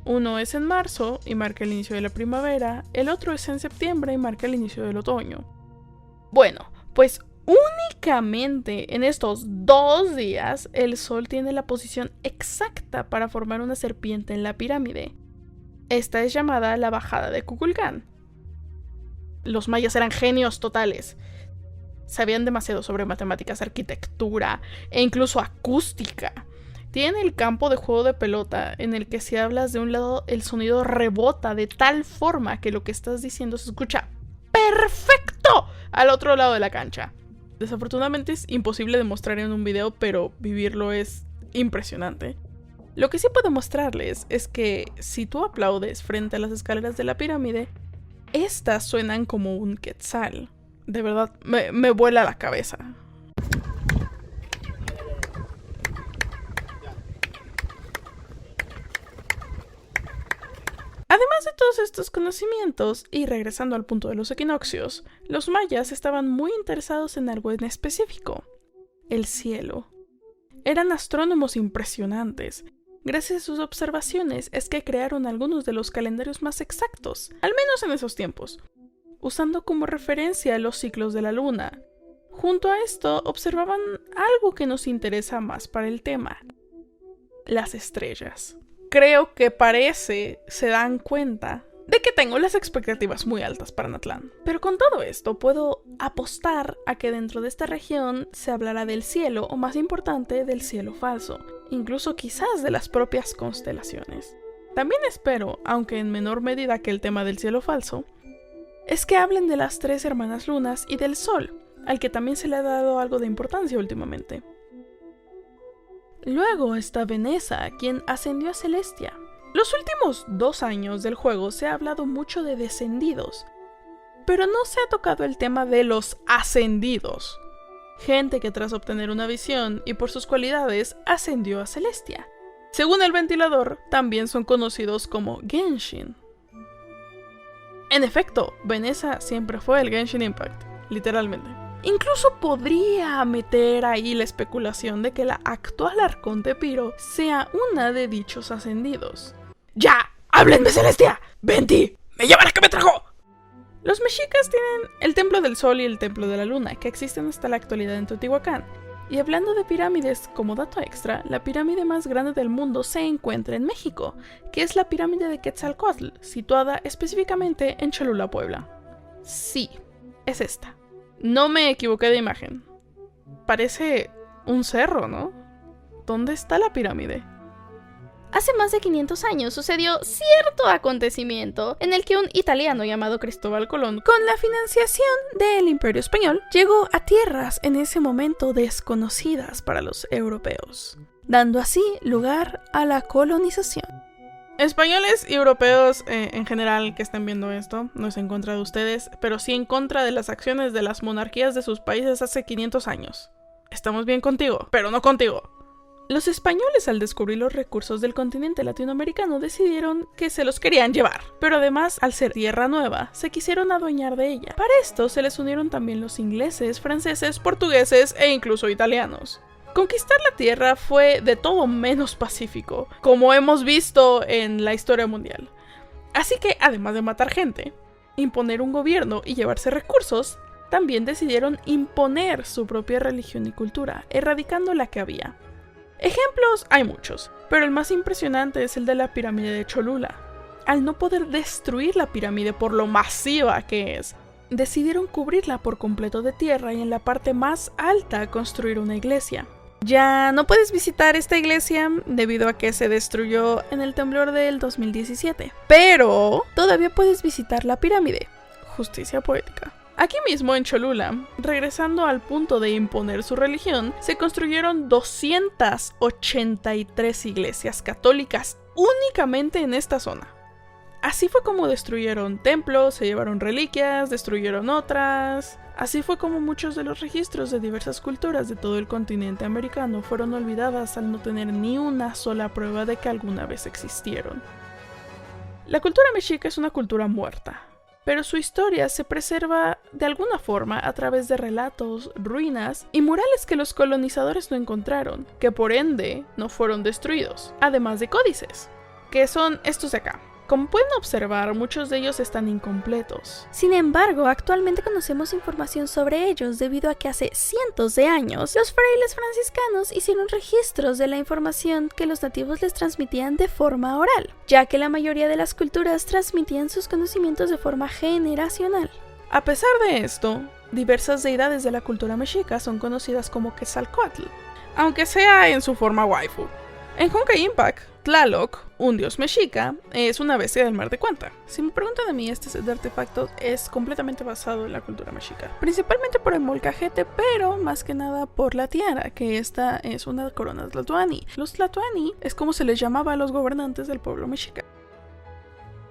Uno es en marzo y marca el inicio de la primavera, el otro es en septiembre y marca el inicio del otoño. Bueno, pues únicamente en estos 2 días el sol tiene la posición exacta para formar una serpiente en la pirámide. Esta es llamada la bajada de Kukulcán. Los mayas eran genios totales. Sabían demasiado sobre matemáticas, arquitectura e incluso acústica. Tienen el campo de juego de pelota en el que si hablas de un lado el sonido rebota de tal forma que lo que estás diciendo se escucha perfecto al otro lado de la cancha. Desafortunadamente es imposible de mostrar en un video, pero vivirlo es impresionante. Lo que sí puedo mostrarles es que si tú aplaudes frente a las escaleras de la pirámide, estas suenan como un quetzal. De verdad, me vuela la cabeza. Además de todos estos conocimientos, y regresando al punto de los equinoccios, los mayas estaban muy interesados en algo en específico: el cielo. Eran astrónomos impresionantes. Gracias a sus observaciones es que crearon algunos de los calendarios más exactos, al menos en esos tiempos, usando como referencia los ciclos de la luna. Junto a esto, observaban algo que nos interesa más para el tema: las estrellas. Creo que se dan cuenta de que tengo las expectativas muy altas para Natlán. Pero con todo esto puedo apostar a que dentro de esta región se hablará del cielo, o más importante, del cielo falso, incluso quizás de las propias constelaciones. También espero, aunque en menor medida que el tema del cielo falso, es que hablen de las 3 hermanas lunas y del sol, al que también se le ha dado algo de importancia últimamente. Luego está Vanessa, quien ascendió a Celestia. Los últimos 2 años del juego se ha hablado mucho de descendidos, pero no se ha tocado el tema de los ascendidos. Gente que tras obtener una visión y por sus cualidades ascendió a Celestia. Según el ventilador, también son conocidos como Genshin. En efecto, Vanessa siempre fue el Genshin Impact, literalmente. Incluso podría meter ahí la especulación de que la actual Arconte Piro sea una de dichos ascendidos. ¡Ya! ¡Háblenme, Celestia! ¡Venti! ¡Me llevan a que me trajo! Los mexicas tienen el Templo del Sol y el Templo de la Luna, que existen hasta la actualidad en Teotihuacán. Y hablando de pirámides, como dato extra, la pirámide más grande del mundo se encuentra en México, que es la pirámide de Quetzalcóatl, situada específicamente en Cholula, Puebla. Sí, es esta. No me equivoqué de imagen. Parece un cerro, ¿no? ¿Dónde está la pirámide? Hace más de 500 años sucedió cierto acontecimiento en el que un italiano llamado Cristóbal Colón, con la financiación del Imperio Español, llegó a tierras en ese momento desconocidas para los europeos, dando así lugar a la colonización. Españoles y europeos en general que estén viendo esto, no es en contra de ustedes, pero sí en contra de las acciones de las monarquías de sus países hace 500 años. Estamos bien contigo, pero no contigo. Los españoles, al descubrir los recursos del continente latinoamericano, decidieron que se los querían llevar, pero además, al ser tierra nueva, se quisieron adueñar de ella. Para esto se les unieron también los ingleses, franceses, portugueses e incluso italianos. Conquistar la tierra fue de todo menos pacífico, como hemos visto en la historia mundial. Así que, además de matar gente, imponer un gobierno y llevarse recursos, también decidieron imponer su propia religión y cultura, erradicando la que había. Ejemplos hay muchos, pero el más impresionante es el de la pirámide de Cholula. Al no poder destruir la pirámide por lo masiva que es, decidieron cubrirla por completo de tierra y en la parte más alta construir una iglesia. Ya no puedes visitar esta iglesia debido a que se destruyó en el temblor del 2017, pero todavía puedes visitar la pirámide. Justicia poética. Aquí mismo en Cholula, regresando al punto de imponer su religión, se construyeron 283 iglesias católicas únicamente en esta zona. Así fue como destruyeron templos, se llevaron reliquias, destruyeron otras. Así fue como muchos de los registros de diversas culturas de todo el continente americano fueron olvidadas al no tener ni una sola prueba de que alguna vez existieron. La cultura mexica es una cultura muerta, pero su historia se preserva de alguna forma a través de relatos, ruinas y murales que los colonizadores no encontraron, que por ende no fueron destruidos, además de códices, que son estos de acá. Como pueden observar, muchos de ellos están incompletos. Sin embargo, actualmente conocemos información sobre ellos debido a que hace cientos de años los frailes franciscanos hicieron registros de la información que los nativos les transmitían de forma oral, ya que la mayoría de las culturas transmitían sus conocimientos de forma generacional. A pesar de esto, diversas deidades de la cultura mexica son conocidas como Quetzalcóatl, aunque sea en su forma waifu. En Honkai Impact, Tlaloc, un dios mexica, es una bestia del mar de Cuanta. Si me preguntan a mí, este set de artefactos es completamente basado en la cultura mexica, principalmente por el molcajete, pero más que nada por la tiara, que esta es una corona tlatoani. Los tlatoani es como se les llamaba a los gobernantes del pueblo mexica.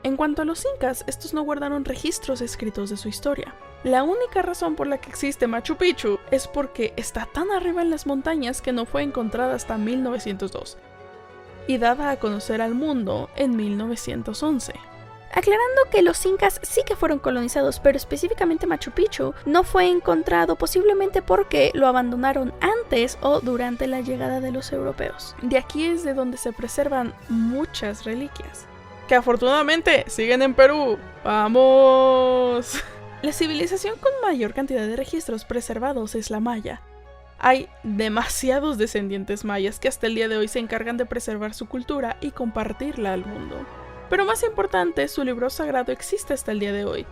En cuanto a los incas, estos no guardaron registros escritos de su historia. La única razón por la que existe Machu Picchu es porque está tan arriba en las montañas que no fue encontrada hasta 1902. Y dada a conocer al mundo en 1911. Aclarando que los incas sí que fueron colonizados, pero específicamente Machu Picchu no fue encontrado posiblemente porque lo abandonaron antes o durante la llegada de los europeos. De aquí es de donde se preservan muchas reliquias, que afortunadamente siguen en Perú. ¡Vamos! La civilización con mayor cantidad de registros preservados es la maya. Hay demasiados descendientes mayas que hasta el día de hoy se encargan de preservar su cultura y compartirla al mundo. Pero más importante, su libro sagrado existe hasta el día de hoy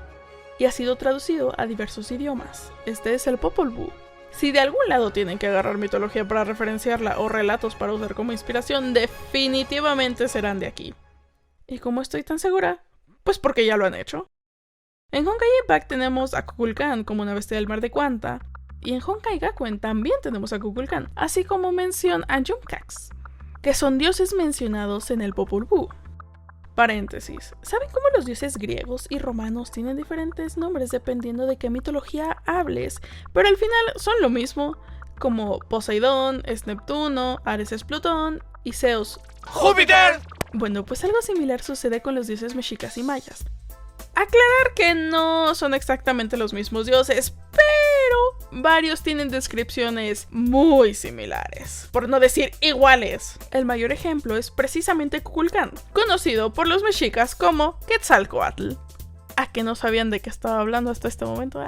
y ha sido traducido a diversos idiomas. Este es el Popol Vuh. Si de algún lado tienen que agarrar mitología para referenciarla o relatos para usar como inspiración, definitivamente serán de aquí. ¿Y cómo estoy tan segura? Pues porque ya lo han hecho. En Honkai Impact tenemos a Kukulkan como una bestia del mar de Cuanta, Y en Honkai Gakuen también tenemos a Kukulkan, así como mención a Yumkax, que son dioses mencionados en el Popol Vuh. Paréntesis, ¿saben cómo los dioses griegos y romanos tienen diferentes nombres dependiendo de qué mitología hables? Pero al final son lo mismo, como Poseidón es Neptuno, Ares es Plutón y Zeus ¡Júpiter! Bueno, pues algo similar sucede con los dioses mexicas y mayas. Aclarar que no son exactamente los mismos dioses, pero varios tienen descripciones muy similares, por no decir iguales. El mayor ejemplo es precisamente Kukulkan, conocido por los mexicas como Quetzalcóatl. ¿A que no sabían de qué estaba hablando hasta este momento?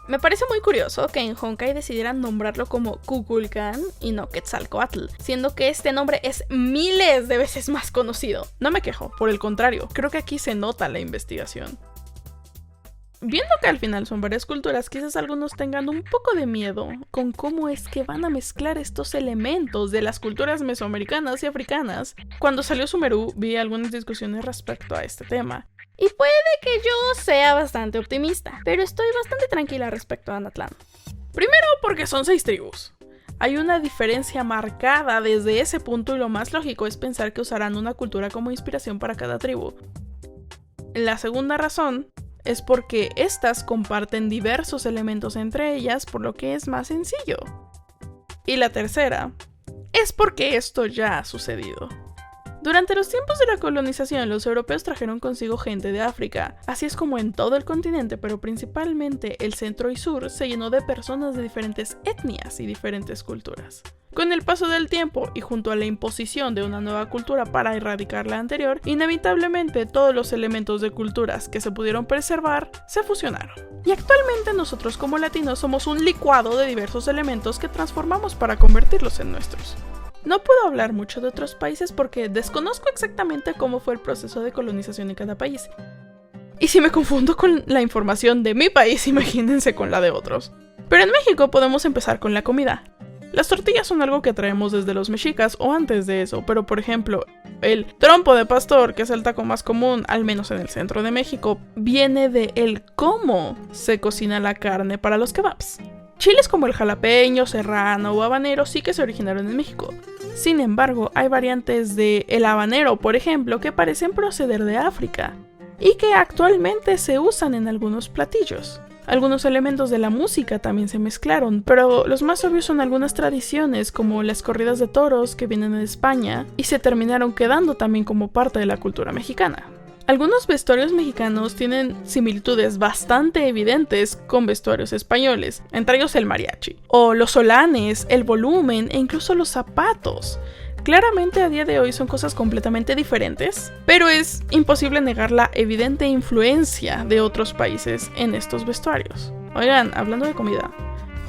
Me parece muy curioso que en Honkai decidieran nombrarlo como Kukulkan y no Quetzalcóatl, siendo que este nombre es miles de veces más conocido. No me quejo, por el contrario, creo que aquí se nota la investigación. Viendo que al final son varias culturas, quizás algunos tengan un poco de miedo con cómo es que van a mezclar estos elementos de las culturas mesoamericanas y africanas. Cuando salió Sumeru, vi algunas discusiones respecto a este tema. Y puede que yo sea bastante optimista, pero estoy bastante tranquila respecto a Anatlan. Primero porque son 6 tribus. Hay una diferencia marcada desde ese punto y lo más lógico es pensar que usarán una cultura como inspiración para cada tribu. La segunda razón es porque estas comparten diversos elementos entre ellas, por lo que es más sencillo. Y la tercera es porque esto ya ha sucedido. Durante los tiempos de la colonización, los europeos trajeron consigo gente de África. Así es como en todo el continente, pero principalmente el centro y sur, se llenó de personas de diferentes etnias y diferentes culturas. Con el paso del tiempo y junto a la imposición de una nueva cultura para erradicar la anterior, inevitablemente todos los elementos de culturas que se pudieron preservar se fusionaron. Y actualmente nosotros como latinos somos un licuado de diversos elementos que transformamos para convertirlos en nuestros. No puedo hablar mucho de otros países porque desconozco exactamente cómo fue el proceso de colonización en cada país. Y si me confundo con la información de mi país, imagínense con la de otros. Pero en México podemos empezar con la comida. Las tortillas son algo que traemos desde los mexicas o antes de eso, pero por ejemplo, el trompo de pastor, que es el taco más común, al menos en el centro de México, viene de el cómo se cocina la carne para los kebabs. Chiles como el jalapeño, serrano o habanero sí que se originaron en México. Sin embargo, hay variantes de el habanero, por ejemplo, que parecen proceder de África y que actualmente se usan en algunos platillos. Algunos elementos de la música también se mezclaron, pero los más obvios son algunas tradiciones como las corridas de toros que vienen de España y se terminaron quedando también como parte de la cultura mexicana. Algunos vestuarios mexicanos tienen similitudes bastante evidentes con vestuarios españoles, entre ellos el mariachi, o los solanes, el volumen e incluso los zapatos. Claramente a día de hoy son cosas completamente diferentes, pero es imposible negar la evidente influencia de otros países en estos vestuarios. Oigan, hablando de comida,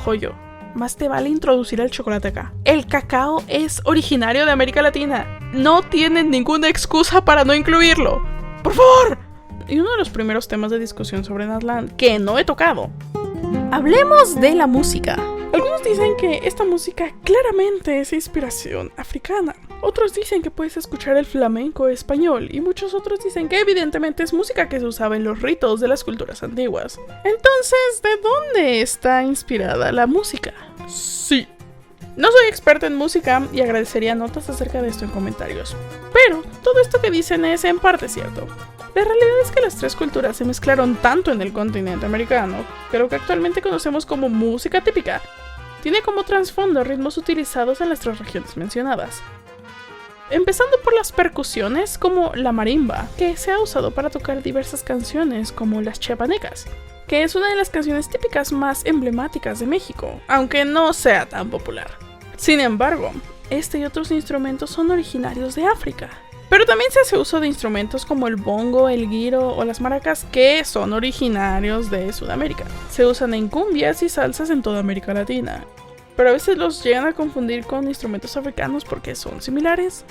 joyo, más te vale introducir el chocolate acá. El cacao es originario de América Latina, no tienen ninguna excusa para no incluirlo. ¡Por favor! Y uno de los primeros temas de discusión sobre Natlan que no he tocado. Hablemos de la música. Algunos dicen que esta música claramente es inspiración africana. Otros dicen que puedes escuchar el flamenco español y muchos otros dicen que evidentemente es música que se usaba en los ritos de las culturas antiguas. Entonces, ¿de dónde está inspirada la música? Sí. No soy experta en música y agradecería notas acerca de esto en comentarios. Pero todo esto que dicen es en parte cierto. La realidad es que las tres culturas se mezclaron tanto en el continente americano que lo que actualmente conocemos como música típica tiene como trasfondo ritmos utilizados en las tres regiones mencionadas. Empezando por las percusiones como la marimba, que se ha usado para tocar diversas canciones como las chiapanecas, que es una de las canciones típicas más emblemáticas de México, aunque no sea tan popular. Sin embargo, este y otros instrumentos son originarios de África. Pero también se hace uso de instrumentos como el bongo, el güiro o las maracas que son originarios de Sudamérica. Se usan en cumbias y salsas en toda América Latina, pero a veces los llegan a confundir con instrumentos africanos porque son similares.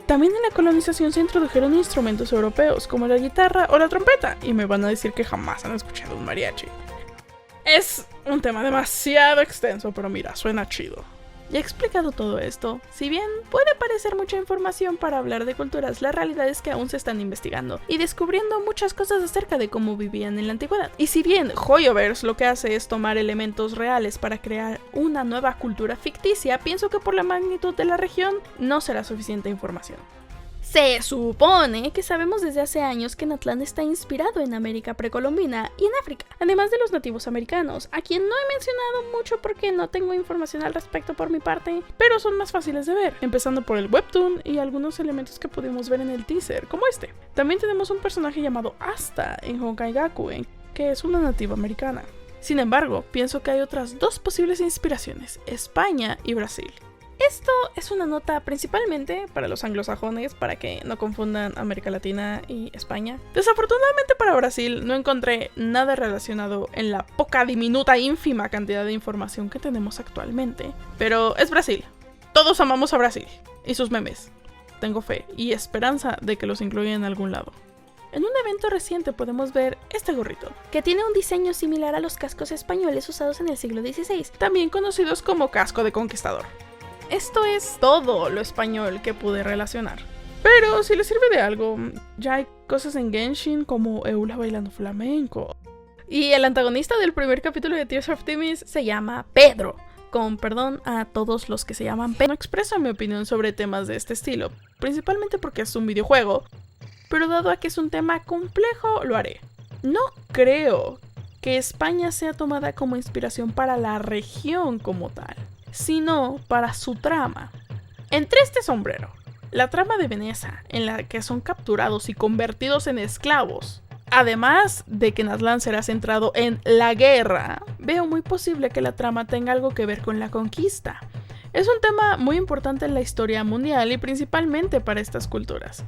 También en la colonización se introdujeron instrumentos europeos como la guitarra o la trompeta, y me van a decir que jamás han escuchado un mariachi. Es un tema demasiado extenso, pero mira, suena chido. Ya he explicado todo esto. Si bien puede parecer mucha información para hablar de culturas, la realidad es que aún se están investigando y descubriendo muchas cosas acerca de cómo vivían en la antigüedad. Y si bien Hoyoverse lo que hace es tomar elementos reales para crear una nueva cultura ficticia, pienso que por la magnitud de la región no será suficiente información. Se supone que sabemos desde hace años que Natlan está inspirado en América precolombina y en África, además de los nativos americanos, a quien no he mencionado mucho porque no tengo información al respecto por mi parte, pero son más fáciles de ver, empezando por el webtoon y algunos elementos que pudimos ver en el teaser, como este. También tenemos un personaje llamado Asta en Honkai Gakuen, que es una nativa americana. Sin embargo, pienso que hay otras dos posibles inspiraciones, España y Brasil. Esto es una nota principalmente para los anglosajones, para que no confundan América Latina y España. Desafortunadamente para Brasil no encontré nada relacionado en la poca, diminuta, ínfima cantidad de información que tenemos actualmente. Pero es Brasil. Todos amamos a Brasil y sus memes. Tengo fe y esperanza de que los incluyan en algún lado. En un evento reciente podemos ver este gorrito, que tiene un diseño similar a los cascos españoles usados en el siglo XVI, también conocidos como casco de conquistador. Esto es todo lo español que pude relacionar. Pero si les sirve de algo, ya hay cosas en Genshin como Eula bailando flamenco. Y el antagonista del primer capítulo de Tears of Timis se llama Pedro. Con perdón a todos los que se llaman Pedro. No expreso mi opinión sobre temas de este estilo, principalmente porque es un videojuego. Pero dado a que es un tema complejo, lo haré. No creo que España sea tomada como inspiración para la región como tal, sino para su trama. Entre este sombrero, la trama de Veneza, en la que son capturados y convertidos en esclavos, además de que Natlan será centrado en la guerra, veo muy posible que la trama tenga algo que ver con la conquista. Es un tema muy importante en la historia mundial y principalmente para estas culturas.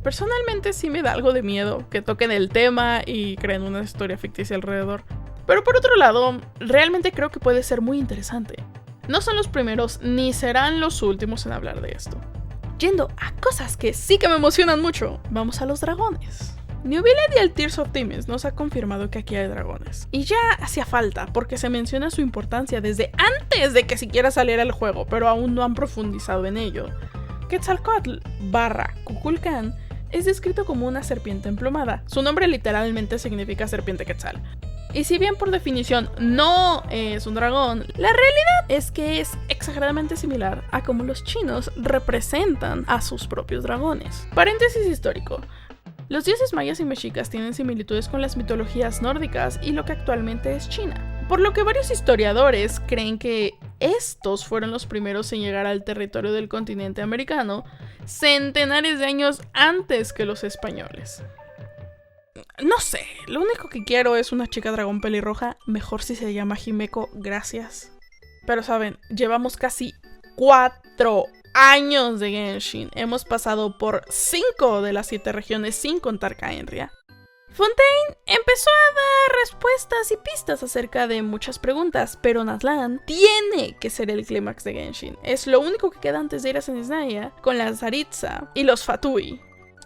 Personalmente sí me da algo de miedo que toquen el tema y creen una historia ficticia alrededor. Pero por otro lado, realmente creo que puede ser muy interesante. No son los primeros ni serán los últimos en hablar de esto. Yendo a cosas que sí que me emocionan mucho, vamos a los dragones. New Villette y el Tears of Timis nos ha confirmado que aquí hay dragones. Y ya hacía falta, porque se menciona su importancia desde antes de que siquiera saliera el juego, pero aún no han profundizado en ello. Quetzalcóatl / Kukulcán es descrito como una serpiente emplumada. Su nombre literalmente significa serpiente quetzal. Y si bien por definición no es un dragón, la realidad es que es exageradamente similar a cómo los chinos representan a sus propios dragones. Paréntesis histórico. Los dioses mayas y mexicas tienen similitudes con las mitologías nórdicas y lo que actualmente es China, por lo que varios historiadores creen que estos fueron los primeros en llegar al territorio del continente americano centenares de años antes que los españoles. No sé, lo único que quiero es una chica dragón pelirroja, mejor si se llama Himeko, gracias. Pero saben, llevamos casi 4 años de Genshin, hemos pasado por 5 de las 7 regiones sin contar Caenria. Fontaine empezó a dar respuestas y pistas acerca de muchas preguntas, pero Natlan tiene que ser el clímax de Genshin. Es lo único que queda antes de ir a Senisnaya con la Zaritza y los Fatui.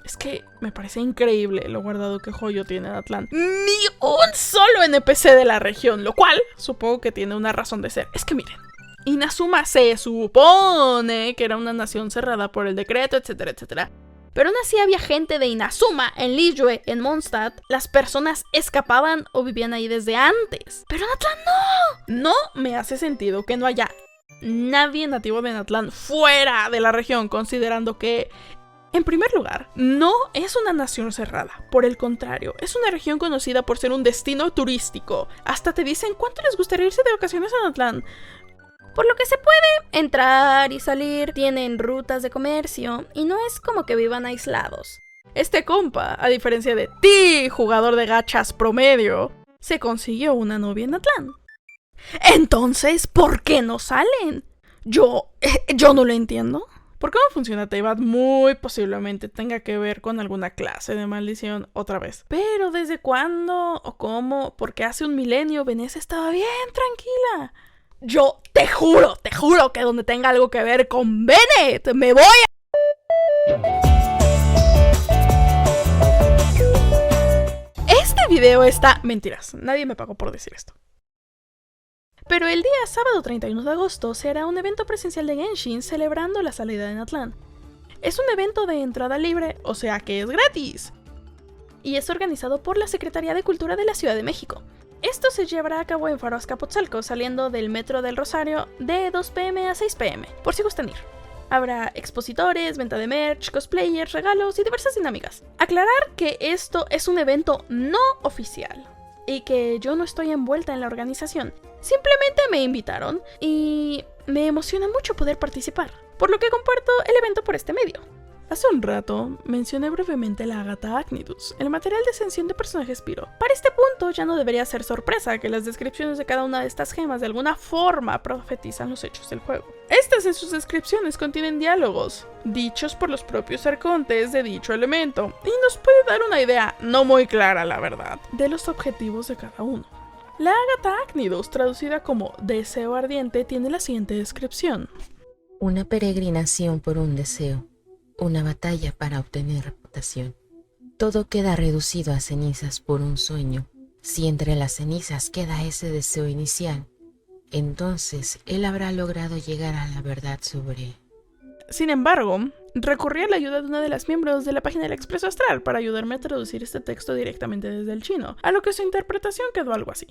Es que me parece increíble lo guardado que Hoyo tiene en Natlan. Ni un solo NPC de la región, lo cual supongo que tiene una razón de ser. Es que miren, Inazuma se supone que era una nación cerrada por el decreto, etcétera, etcétera. Pero aún así había gente de Inazuma en Liyue, en Mondstadt. Las personas escapaban o vivían ahí desde antes. Pero Natlan no. No me hace sentido que no haya nadie nativo de Natlan fuera de la región, considerando que, en primer lugar, no es una nación cerrada. Por el contrario, es una región conocida por ser un destino turístico. Hasta te dicen cuánto les gustaría irse de vacaciones a Natlan. Por lo que se puede entrar y salir, tienen rutas de comercio y no es como que vivan aislados. Este compa, a diferencia de ti, jugador de gachas promedio, se consiguió una novia en Natlan. Entonces, ¿por qué no salen? Yo no lo entiendo. Por cómo funciona Teyvat, muy posiblemente tenga que ver con alguna clase de maldición otra vez. Pero ¿desde cuándo o cómo? Porque hace un milenio Venecia estaba bien tranquila. Yo te juro que donde tenga algo que ver con Bennett, me voy a... Este video está... Mentiras, nadie me pagó por decir esto. Pero el día sábado 31 de agosto se hará un evento presencial de Genshin celebrando la salida de Natlan. Es un evento de entrada libre, o sea que es gratis. Y es organizado por la Secretaría de Cultura de la Ciudad de México. Esto se llevará a cabo en Faro Azcapotzalco, saliendo del Metro del Rosario de 2 p.m. a 6 p.m, por si gustan ir. Habrá expositores, venta de merch, cosplayers, regalos y diversas dinámicas. Aclarar que esto es un evento no oficial y que yo no estoy envuelta en la organización. Simplemente me invitaron y me emociona mucho poder participar, por lo que comparto el evento por este medio. Hace un rato mencioné brevemente la Agatha Acnidus, el material de ascensión de personajes Pyro. Para este punto ya no debería ser sorpresa que las descripciones de cada una de estas gemas de alguna forma profetizan los hechos del juego. Estas en sus descripciones contienen diálogos, dichos por los propios arcontes de dicho elemento, y nos puede dar una idea, no muy clara la verdad, de los objetivos de cada uno. La Agatha Acnidus, traducida como deseo ardiente, tiene la siguiente descripción. Una peregrinación por un deseo. Una batalla para obtener reputación. Todo queda reducido a cenizas por un sueño. Si entre las cenizas queda ese deseo inicial, entonces él habrá logrado llegar a la verdad sobre... Sin embargo, recurrí a la ayuda de una de las miembros de la página del Expreso Astral para ayudarme a traducir este texto directamente desde el chino, a lo que su interpretación quedó algo así.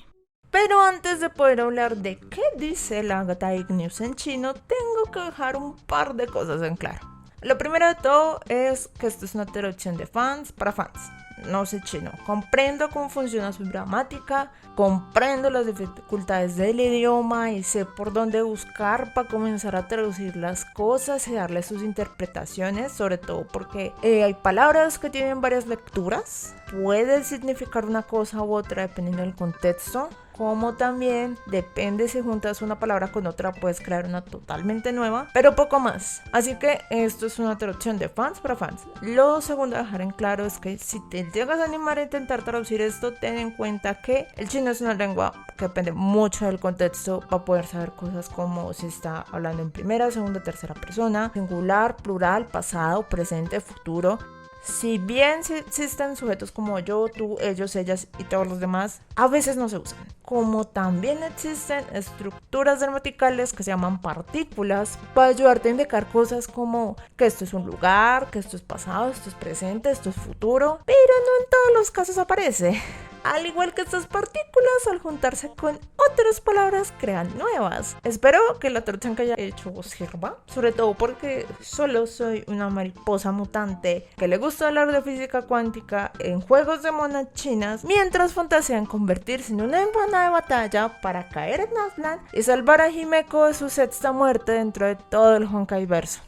Pero antes de poder hablar de qué dice la Agatha Acnidus en chino, tengo que dejar un par de cosas en claro. Lo primero de todo es que esto es una traducción de fans para fans. No sé chino. Comprendo cómo funciona su gramática, comprendo las dificultades del idioma y sé por dónde buscar para comenzar a traducir las cosas y darle sus interpretaciones, sobre todo porque hay palabras que tienen varias lecturas. Puede significar una cosa u otra dependiendo del contexto. Como también depende si juntas una palabra con otra, puedes crear una totalmente nueva, pero poco más. Así que esto es una traducción de fans para fans. Lo segundo a dejar en claro es que si te llegas a animar a intentar traducir esto, ten en cuenta que el chino es una lengua que depende mucho del contexto para poder saber cosas como si está hablando en primera, segunda, tercera persona, singular, plural, pasado, presente, futuro. Si bien existen sujetos como yo, tú, ellos, ellas y todos los demás, a veces no se usan. Como también existen estructuras gramaticales que se llaman partículas para ayudarte a indicar cosas como que esto es un lugar, que esto es pasado, esto es presente, esto es futuro, pero no en todos los casos aparece. Al igual que estas partículas, al juntarse con otras palabras, crean nuevas. Espero que la traducción que haya hecho os sirva, sobre todo porque solo soy una mariposa mutante que le gusta hablar de física cuántica en juegos de monas chinas, mientras fantasean convertirse en una embona de batalla para caer en Natlan y salvar a Himeko de su sexta muerte dentro de todo el Honkaiverso.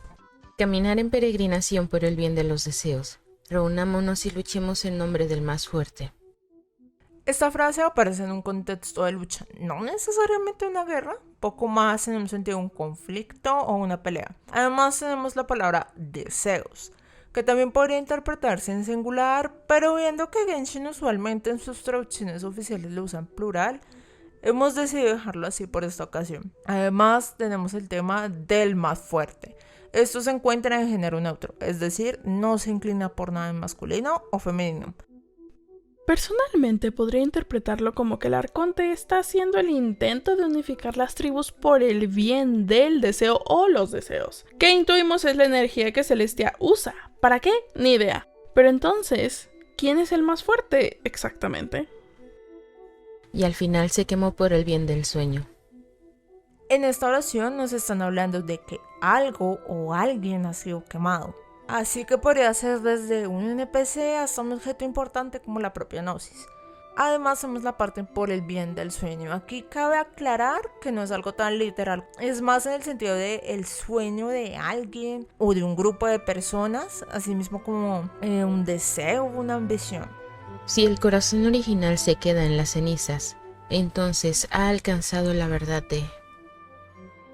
Caminar en peregrinación por el bien de los deseos. Reunámonos y luchemos en nombre del más fuerte. Esta frase aparece en un contexto de lucha, no necesariamente una guerra, poco más en un sentido de un conflicto o una pelea. Además tenemos la palabra deseos, que también podría interpretarse en singular, pero viendo que Genshin usualmente en sus traducciones oficiales lo usan plural, hemos decidido dejarlo así por esta ocasión. Además tenemos el tema del más fuerte. Esto se encuentra en género neutro, es decir, no se inclina por nada en masculino o femenino. Personalmente podría interpretarlo como que el arconte está haciendo el intento de unificar las tribus por el bien del deseo o los deseos, que intuimos es la energía que Celestia usa. ¿Para qué? Ni idea. Pero entonces, ¿quién es el más fuerte exactamente? Y al final se quemó por el bien del sueño. En esta oración nos están hablando de que algo o alguien ha sido quemado. Así que podría ser desde un NPC hasta un objeto importante como la propia Gnosis. Además tenemos la parte por el bien del sueño. Aquí cabe aclarar que no es algo tan literal. Es más en el sentido de el sueño de alguien o de un grupo de personas, así mismo como un deseo o una ambición. Si el corazón original se queda en las cenizas, entonces ha alcanzado la verdad de...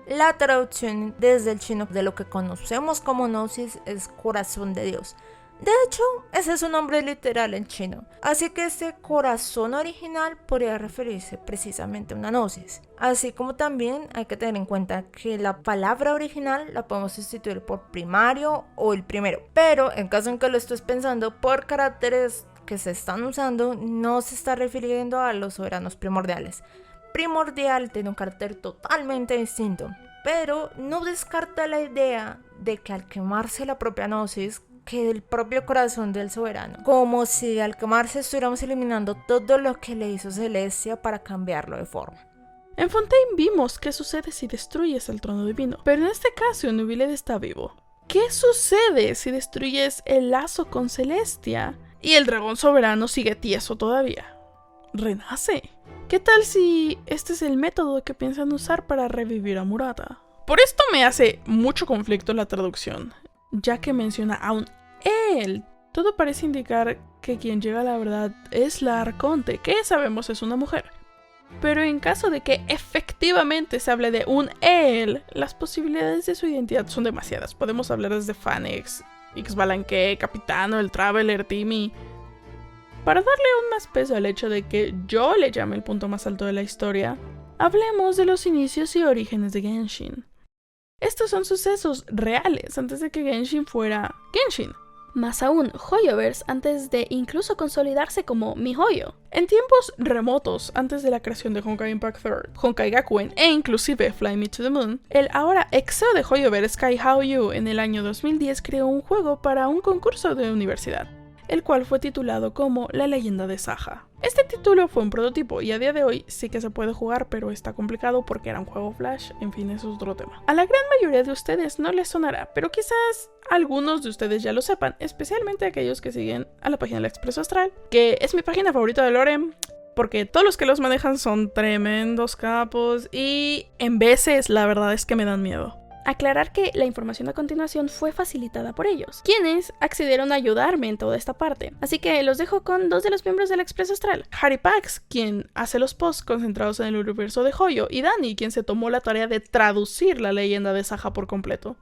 La traducción desde el chino de lo que conocemos como Gnosis es corazón de Dios. De hecho, ese es su nombre literal en chino. Así que este corazón original podría referirse precisamente a una Gnosis. Así como también hay que tener en cuenta que la palabra original la podemos sustituir por primario o el primero. Pero en caso en que lo estés pensando por caracteres que se están usando, no se está refiriendo a los soberanos primordiales. primordial tiene un carácter totalmente distinto, pero no descarta la idea de que al quemarse la propia Gnosis quede el propio corazón del soberano, como si al quemarse estuviéramos eliminando todo lo que le hizo Celestia para cambiarlo de forma. En Fontaine vimos qué sucede si destruyes el trono divino, pero en este caso Nubiled está vivo. ¿Qué sucede si destruyes el lazo con Celestia y el dragón soberano sigue tieso todavía? ¿Renace? ¿Qué tal si este es el método que piensan usar para revivir a Murata? Por esto me hace mucho conflicto la traducción, ya que menciona a un él. Todo parece indicar que quien llega a la verdad es la Arconte, que sabemos es una mujer. Pero en caso de que efectivamente se hable de un él, las posibilidades de su identidad son demasiadas. Podemos hablar desde Fanex, Ixbalanque, Capitano, el Traveler, Timmy. Para darle aún más peso al hecho de que yo le llame el punto más alto de la historia, hablemos de los inicios y orígenes de Genshin. Estos son sucesos reales antes de que Genshin fuera Genshin. Más aún, Hoyoverse antes de incluso consolidarse como MiHoYo. En tiempos remotos, antes de la creación de Honkai Impact 3, Honkai Gakuen e inclusive Fly Me to the Moon, el ahora ex CEO de Hoyoverse, Kai Hao-yu, en el año 2010 creó un juego para un concurso de universidad, el cual fue titulado como La Leyenda de Saha. Este título fue un prototipo y a día de hoy sí que se puede jugar, pero está complicado porque era un juego Flash, en fin, eso es otro tema. A la gran mayoría de ustedes no les sonará, pero quizás algunos de ustedes ya lo sepan, especialmente aquellos que siguen a la página del Expreso Astral, que es mi página favorita de lore, porque todos los que los manejan son tremendos capos y en veces la verdad es que me dan miedo. Aclarar que la información a continuación fue facilitada por ellos, quienes accedieron a ayudarme en toda esta parte. Así que los dejo con dos de los miembros del Expreso Astral. Harry Pax, quien hace los posts concentrados en el universo de Hoyo, y Dani, quien se tomó la tarea de traducir la leyenda de Saha por completo.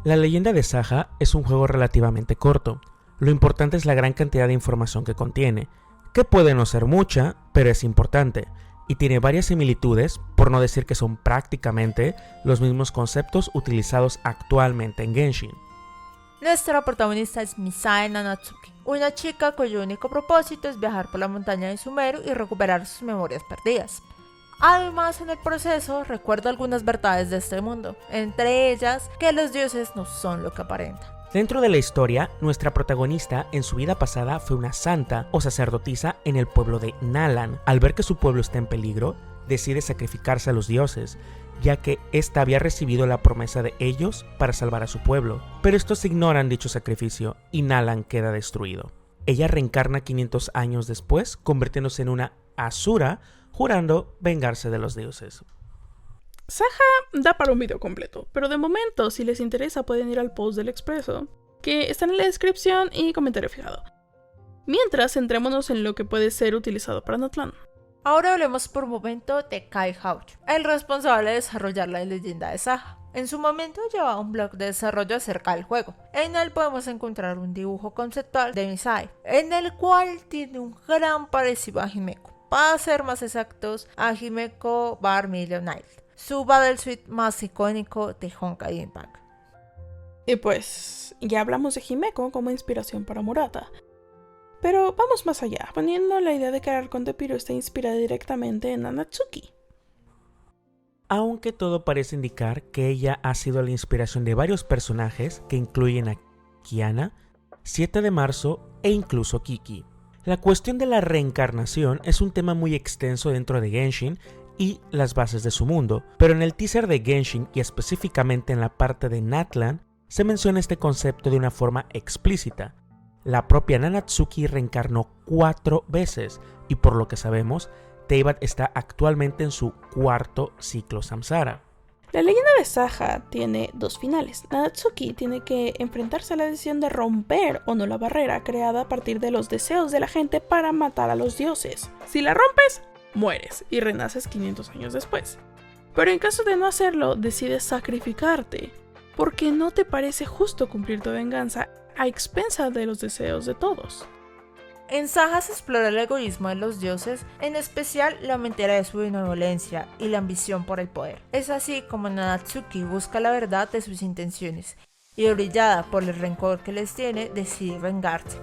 La leyenda de Saha es un juego relativamente corto. Lo importante es la gran cantidad de información que contiene, que puede no ser mucha, pero es importante. Y tiene varias similitudes, por no decir que son prácticamente los mismos conceptos utilizados actualmente en Genshin. Nuestra protagonista es Misae Nanatsuki, una chica cuyo único propósito es viajar por la montaña de Sumeru y recuperar sus memorias perdidas. Además, en el proceso recuerda algunas verdades de este mundo, entre ellas que los dioses no son lo que aparentan. Dentro de la historia, nuestra protagonista en su vida pasada fue una santa o sacerdotisa en el pueblo de Nalan. Al ver que su pueblo está en peligro, decide sacrificarse a los dioses, ya que ésta había recibido la promesa de ellos para salvar a su pueblo. Pero estos ignoran dicho sacrificio y Nalan queda destruido. Ella reencarna 500 años después, convirtiéndose en una asura, jurando vengarse de los dioses. Saha da para un video completo, pero de momento, si les interesa, pueden ir al post del Expreso, que está en la descripción y comentario fijado. Mientras, centrémonos en lo que puede ser utilizado para Natlan. Ahora hablemos por un momento de Kai Hao-yu, el responsable de desarrollar la leyenda de Saha. En su momento llevaba un blog de desarrollo acerca del juego. En él podemos encontrar un dibujo conceptual de Misae, en el cual tiene un gran parecido a Himeko. Para ser más exactos, a Himeko Bar-Million-Isle, su Battle Suite más icónico de Honkai Impact. Y pues, ya hablamos de Himeko como inspiración para Murata. Pero vamos más allá, poniendo la idea de que el Arconte Piro está inspirada directamente en Nanatsuki. Aunque todo parece indicar que ella ha sido la inspiración de varios personajes que incluyen a Kiana, 7 de marzo e incluso Kiki. La cuestión de la reencarnación es un tema muy extenso dentro de Genshin y las bases de su mundo, pero en el teaser de Genshin y específicamente en la parte de Natlan se menciona este concepto de una forma explícita. La propia Nanatsuki reencarnó 4 veces y por lo que sabemos, Teyvat está actualmente en su 4º ciclo Samsara. La leyenda de Saha tiene 2 finales. Nanatsuki tiene que enfrentarse a la decisión de romper o no la barrera creada a partir de los deseos de la gente para matar a los dioses. Si la rompes, mueres y renaces 500 años después. Pero en caso de no hacerlo, decides sacrificarte, porque no te parece justo cumplir tu venganza a expensa de los deseos de todos. En Saha se explora el egoísmo de los dioses, en especial la mentira de su benevolencia y la ambición por el poder. Es así como Nanatsuki busca la verdad de sus intenciones y, orillada por el rencor que les tiene, decide vengarse.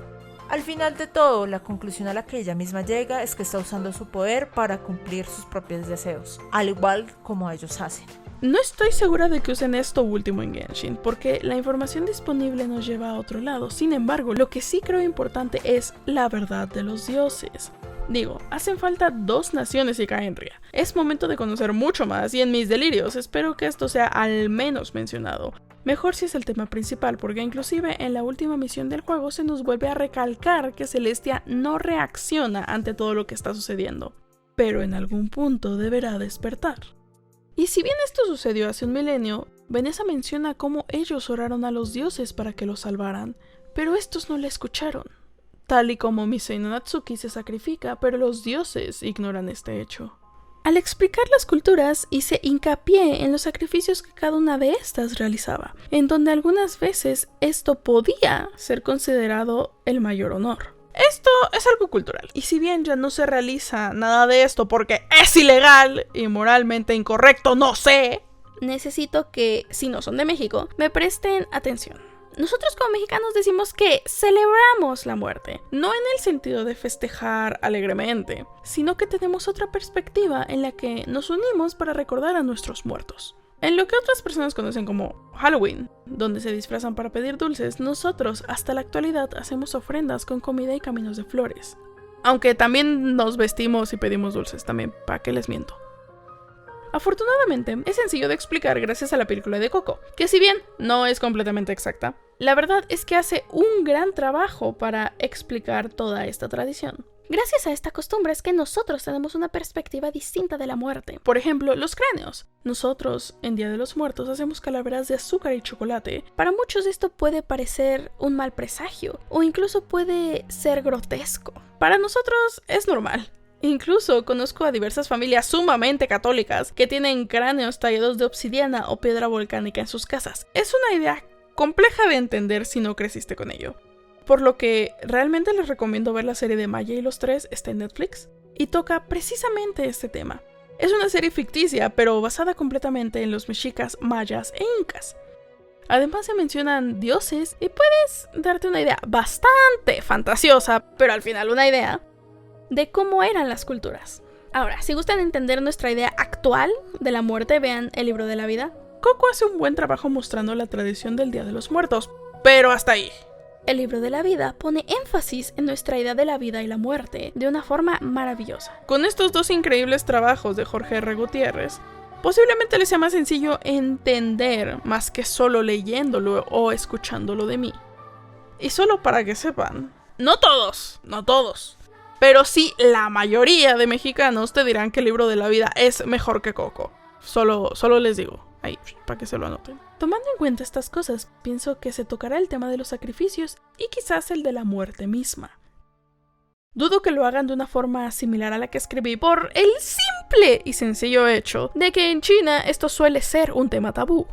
Al final de todo, la conclusión a la que ella misma llega es que está usando su poder para cumplir sus propios deseos, al igual como ellos hacen. No estoy segura de que usen esto último en Genshin, porque la información disponible nos lleva a otro lado. Sin embargo, lo que sí creo importante es la verdad de los dioses. Digo, hacen falta 2 naciones y Khaenri'ah. Es momento de conocer mucho más y en mis delirios espero que esto sea al menos mencionado. Mejor si es el tema principal, porque inclusive en la última misión del juego se nos vuelve a recalcar que Celestia no reacciona ante todo lo que está sucediendo, pero en algún punto deberá despertar. Y si bien esto sucedió hace un milenio, Vanessa menciona cómo ellos oraron a los dioses para que los salvaran, pero estos no la escucharon. Tal y como Misei no Natsuki se sacrifica, pero los dioses ignoran este hecho. Al explicar las culturas, hice hincapié en los sacrificios que cada una de estas realizaba, en donde algunas veces esto podía ser considerado el mayor honor. Esto es algo cultural, y si bien ya no se realiza nada de esto porque es ilegal y moralmente incorrecto, no sé, necesito que, si no son de México, me presten atención. Nosotros como mexicanos decimos que celebramos la muerte, no en el sentido de festejar alegremente, sino que tenemos otra perspectiva en la que nos unimos para recordar a nuestros muertos. En lo que otras personas conocen como Halloween, donde se disfrazan para pedir dulces, nosotros hasta la actualidad hacemos ofrendas con comida y caminos de flores. Aunque también nos vestimos y pedimos dulces, también, ¿para qué les miento? Afortunadamente, es sencillo de explicar gracias a la película de Coco, que si bien no es completamente exacta, la verdad es que hace un gran trabajo para explicar toda esta tradición. Gracias a esta costumbre es que nosotros tenemos una perspectiva distinta de la muerte. Por ejemplo, los cráneos. Nosotros, en Día de los Muertos, hacemos calaveras de azúcar y chocolate. Para muchos esto puede parecer un mal presagio, o incluso puede ser grotesco. Para nosotros es normal. Incluso conozco a diversas familias sumamente católicas que tienen cráneos tallados de obsidiana o piedra volcánica en sus casas. Es una idea compleja de entender si no creciste con ello. Por lo que realmente les recomiendo ver la serie de Maya y los Tres, está en Netflix, y toca precisamente este tema. Es una serie ficticia, pero basada completamente en los mexicas, mayas e incas. Además se mencionan dioses y puedes darte una idea bastante fantasiosa, pero al final una idea, de cómo eran las culturas. Ahora, si gustan entender nuestra idea actual de la muerte, vean El Libro de la Vida. Coco hace un buen trabajo mostrando la tradición del Día de los Muertos, pero hasta ahí. El Libro de la Vida pone énfasis en nuestra idea de la vida y la muerte de una forma maravillosa. Con estos 2 increíbles trabajos de Jorge R. Gutiérrez, posiblemente les sea más sencillo entender más que solo leyéndolo o escuchándolo de mí. Y solo para que sepan, no todos, pero sí la mayoría de mexicanos te dirán que El Libro de la Vida es mejor que Coco. Solo les digo, ahí, para que se lo anoten. Tomando en cuenta estas cosas, pienso que se tocará el tema de los sacrificios y quizás el de la muerte misma. Dudo que lo hagan de una forma similar a la que escribí por el simple y sencillo hecho de que en China esto suele ser un tema tabú.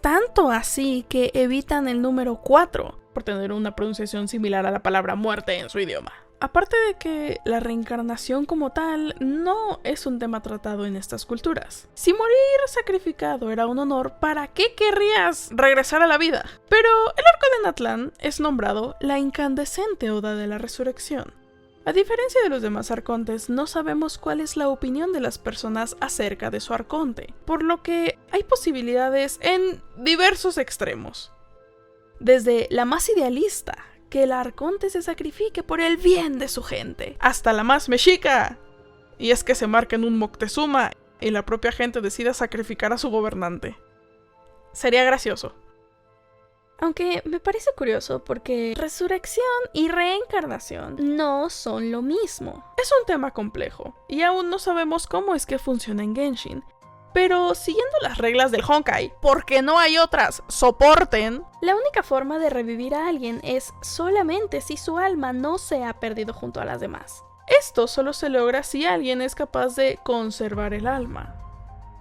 Tanto así que evitan el número 4 por tener una pronunciación similar a la palabra muerte en su idioma. Aparte de que la reencarnación como tal no es un tema tratado en estas culturas. Si morir sacrificado era un honor, ¿para qué querrías regresar a la vida? Pero el arco de Natlan es nombrado la incandescente Oda de la Resurrección. A diferencia de los demás arcontes, no sabemos cuál es la opinión de las personas acerca de su arconte, por lo que hay posibilidades en diversos extremos. Desde la más idealista, que el arconte se sacrifique por el bien de su gente, hasta la más mexica, y es que se marque en un Moctezuma y la propia gente decida sacrificar a su gobernante. Sería gracioso. Aunque me parece curioso porque resurrección y reencarnación no son lo mismo. Es un tema complejo, y aún no sabemos cómo es que funciona en Genshin. Pero siguiendo las reglas del Honkai, porque no hay otras, soporten. La única forma de revivir a alguien es solamente si su alma no se ha perdido junto a las demás. Esto solo se logra si alguien es capaz de conservar el alma.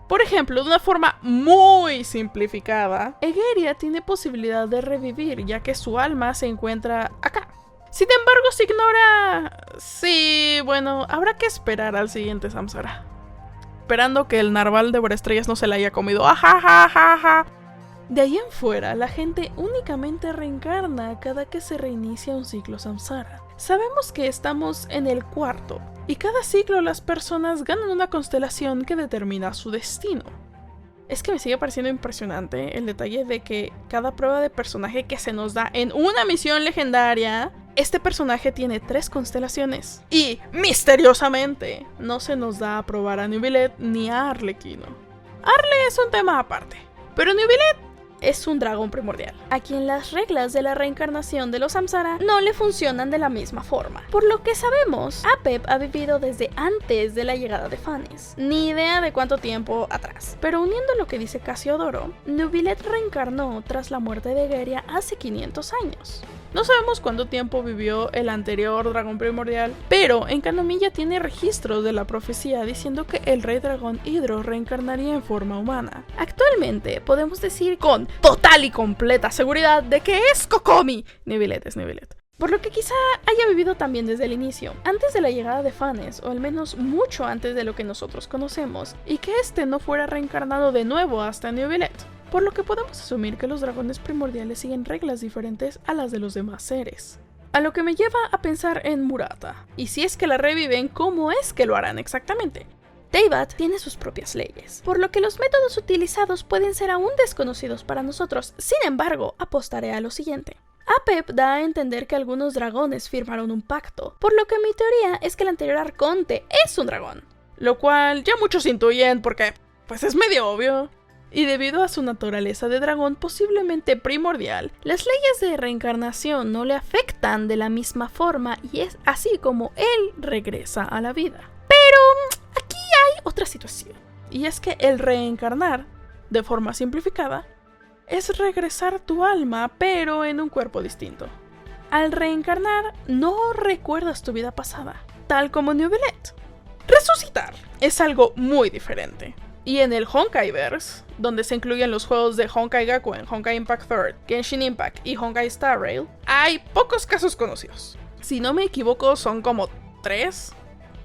Por ejemplo, de una forma muy simplificada, Egeria tiene posibilidad de revivir ya que su alma se encuentra acá. Sin embargo, se ignora... Sí, bueno, habrá que esperar al siguiente Samsara. Esperando que el narval de Estrellas no se la haya comido. ¡Ajajajaja! De ahí en fuera, la gente únicamente reencarna cada que se reinicia un ciclo samsara. Sabemos que estamos en el 4, y cada ciclo las personas ganan una constelación que determina su destino. Es que me sigue pareciendo impresionante el detalle de que cada prueba de personaje que se nos da en una misión legendaria, este personaje tiene 3 constelaciones. Y, misteriosamente, no se nos da a probar a Neuvillette ni a Arlequino. Arle es un tema aparte, pero Neuvillette es un dragón primordial, a quien las reglas de la reencarnación de los samsara no le funcionan de la misma forma. Por lo que sabemos, Apep ha vivido desde antes de la llegada de Phanes, ni idea de cuánto tiempo atrás. Pero uniendo lo que dice Casiodoro, Neuvillette reencarnó tras la muerte de Geria hace 500 años. No sabemos cuánto tiempo vivió el anterior dragón primordial, pero en Kanomiya tiene registros de la profecía diciendo que el rey dragón Hydro reencarnaría en forma humana. Actualmente podemos decir con total y completa seguridad de que es Kokomi. Neuvillette es Neuvillette. Por lo que quizá haya vivido también desde el inicio, antes de la llegada de Phanes, o al menos mucho antes de lo que nosotros conocemos, y que este no fuera reencarnado de nuevo hasta Neuvillette. Por lo que podemos asumir que los dragones primordiales siguen reglas diferentes a las de los demás seres. A lo que me lleva a pensar en Murata, y si es que la reviven, ¿cómo es que lo harán exactamente? Teyvat tiene sus propias leyes, por lo que los métodos utilizados pueden ser aún desconocidos para nosotros. Sin embargo, apostaré a lo siguiente. Apep da a entender que algunos dragones firmaron un pacto, por lo que mi teoría es que el anterior arconte es un dragón. Lo cual ya muchos intuyen porque, pues es medio obvio. Y debido a su naturaleza de dragón posiblemente primordial, las leyes de reencarnación no le afectan de la misma forma y es así como él regresa a la vida. Pero aquí hay otra situación, y es que el reencarnar, de forma simplificada, es regresar tu alma pero en un cuerpo distinto. Al reencarnar no recuerdas tu vida pasada, tal como Neuvillette. Resucitar es algo muy diferente. Y en el Honkaiverse, donde se incluyen los juegos de Honkai Gakuen, Honkai Impact Third, Genshin Impact y Honkai Star Rail, hay pocos casos conocidos. Si no me equivoco, son como 3.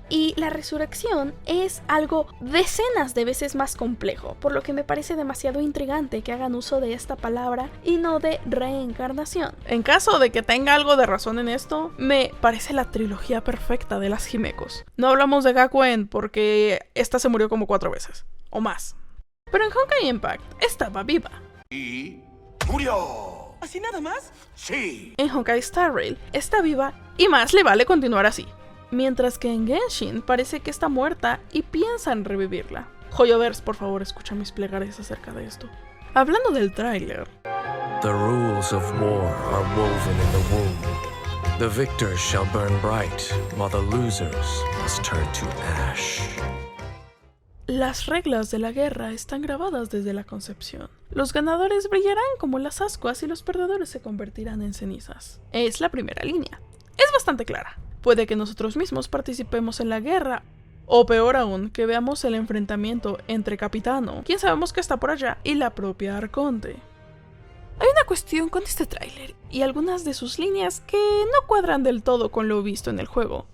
Y la resurrección es algo decenas de veces más complejo, por lo que me parece demasiado intrigante que hagan uso de esta palabra y no de reencarnación. En caso de que tenga algo de razón en esto, me parece la trilogía perfecta de las Himekos. No hablamos de Gakuen porque esta se murió como 4 veces, o más. Pero en Honkai Impact estaba viva. Y murió. ¿Así nada más? Sí. En Honkai Star Rail está viva y más le vale continuar así. Mientras que en Genshin parece que está muerta y piensa en revivirla. Joyoverse, por favor, escucha mis plegarias acerca de esto. Hablando del tráiler. The rules of war are woven in the womb. The victors shall burn bright, while the losers must turn to ash. Las reglas de la guerra están grabadas desde la concepción. Los ganadores brillarán como las ascuas y los perdedores se convertirán en cenizas. Es la primera línea. Es bastante clara. Puede que nosotros mismos participemos en la guerra, o peor aún, que veamos el enfrentamiento entre Capitano, quien sabemos que está por allá, y la propia Arconte. Hay una cuestión con este tráiler, y algunas de sus líneas que no cuadran del todo con lo visto en el juego.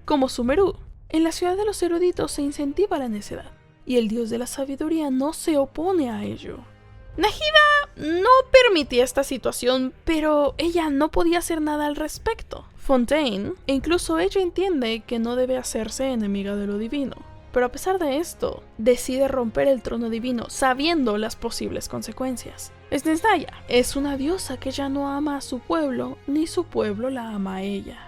Como Sumeru, en la ciudad de los eruditos se incentiva la necedad, y el dios de la sabiduría no se opone a ello. Nahida no permitía esta situación, pero ella no podía hacer nada al respecto. Fontaine, incluso ella entiende que no debe hacerse enemiga de lo divino, pero a pesar de esto, decide romper el trono divino sabiendo las posibles consecuencias. Snezhnaya es una diosa que ya no ama a su pueblo, ni su pueblo la ama a ella.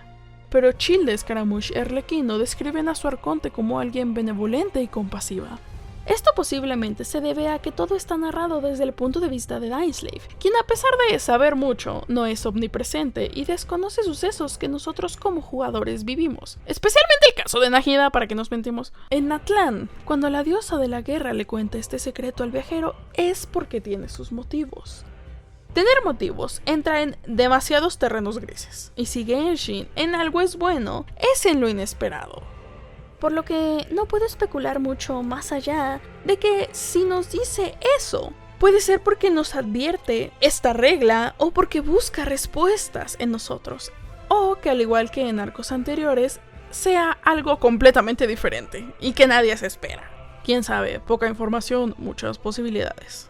Pero Childe, Scaramouche y Arlequino describen a su arconte como alguien benevolente y compasiva. Esto posiblemente se debe a que todo está narrado desde el punto de vista de Dainsleif, quien a pesar de saber mucho, no es omnipresente y desconoce sucesos que nosotros como jugadores vivimos. Especialmente el caso de Nahida, para que nos mentimos. En Natlan, cuando la diosa de la guerra le cuenta este secreto al viajero, es porque tiene sus motivos. Tener motivos entra en demasiados terrenos grises, y si Genshin en algo es bueno, es en lo inesperado. Por lo que no puedo especular mucho más allá de que si nos dice eso, puede ser porque nos advierte esta regla o porque busca respuestas en nosotros. O que al igual que en arcos anteriores, sea algo completamente diferente y que nadie se espera. Quién sabe, poca información, muchas posibilidades.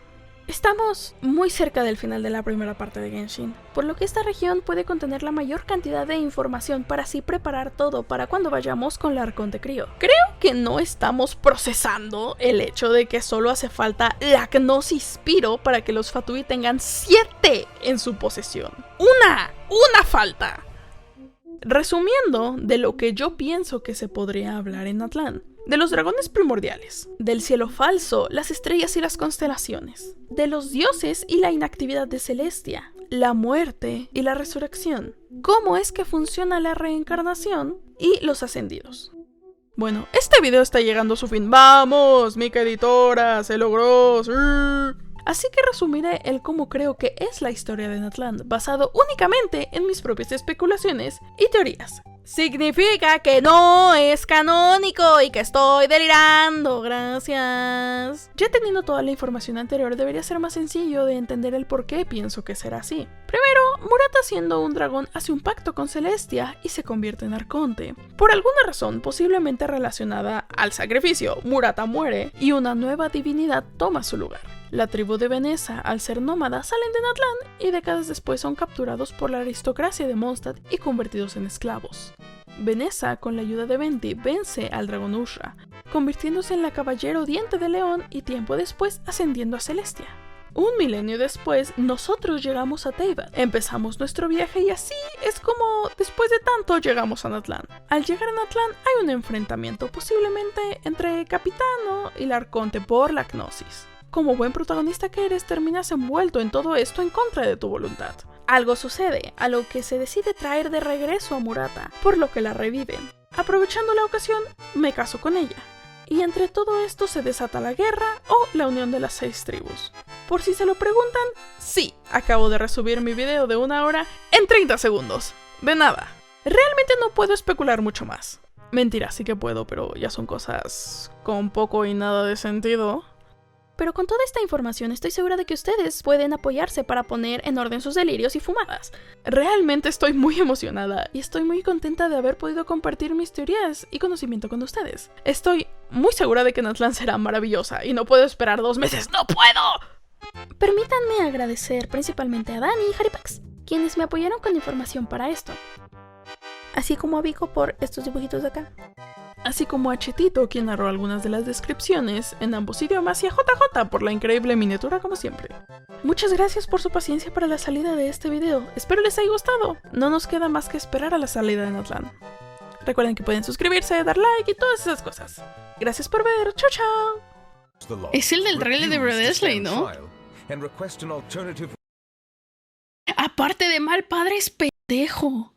Estamos muy cerca del final de la primera parte de Genshin, por lo que esta región puede contener la mayor cantidad de información para así preparar todo para cuando vayamos con la Arconte Crío. Creo que no estamos procesando el hecho de que solo hace falta la Gnosis Piro para que los Fatui tengan 7 en su posesión. ¡Una falta! Resumiendo de lo que yo pienso que se podría hablar en Natlan. De los dragones primordiales, del cielo falso, las estrellas y las constelaciones, de los dioses y la inactividad de Celestia, la muerte y la resurrección, cómo es que funciona la reencarnación y los ascendidos. Bueno, este video está llegando a su fin. ¡Vamos, Mika Editora! ¡Se logró! ¡Sí! Así que resumiré el cómo creo que es la historia de Natlan, basado únicamente en mis propias especulaciones y teorías. Significa que no es canónico y que estoy delirando, gracias. Ya teniendo toda la información anterior, debería ser más sencillo de entender el por qué pienso que será así. Primero, Murata siendo un dragón hace un pacto con Celestia y se convierte en Arconte. Por alguna razón, posiblemente relacionada al sacrificio, Murata muere y una nueva divinidad toma su lugar. La tribu de Veneza, al ser nómada, salen de Natlan y décadas después son capturados por la aristocracia de Mondstadt y convertidos en esclavos. Veneza, con la ayuda de Venti, vence al dragón Ushra, convirtiéndose en la caballero Diente de León y tiempo después ascendiendo a Celestia. Un milenio después, nosotros llegamos a Teyvat, empezamos nuestro viaje y así es como, después de tanto, llegamos a Natlan. Al llegar a Natlan hay un enfrentamiento, posiblemente entre Capitano y la Arconte por la Gnosis. Como buen protagonista que eres, terminas envuelto en todo esto en contra de tu voluntad. Algo sucede, a lo que se decide traer de regreso a Murata, por lo que la reviven. Aprovechando la ocasión, me caso con ella. Y entre todo esto se desata la guerra o la unión de las 6 tribus. Por si se lo preguntan, sí, acabo de resubir mi video de 1 hora en 30 segundos. De nada. Realmente no puedo especular mucho más. Mentira, sí que puedo, pero ya son cosas con poco y nada de sentido. Pero con toda esta información estoy segura de que ustedes pueden apoyarse para poner en orden sus delirios y fumadas. Realmente estoy muy emocionada y estoy muy contenta de haber podido compartir mis teorías y conocimiento con ustedes. Estoy muy segura de que Natlan será maravillosa y no puedo esperar 2 meses. ¡No puedo! Permítanme agradecer principalmente a Dani y Haripax, quienes me apoyaron con información para esto. Así como a Vico por estos dibujitos de acá. Así como a Chetito, quien narró algunas de las descripciones en ambos idiomas, y a JJ por la increíble miniatura como siempre. Muchas gracias por su paciencia para la salida de este video, espero les haya gustado. No nos queda más que esperar a la salida de Natlan. Recuerden que pueden suscribirse, dar like y todas esas cosas. Gracias por ver, chao chao. Es el del trailer de Brodessley, ¿no? Aparte de mal padre es pendejo.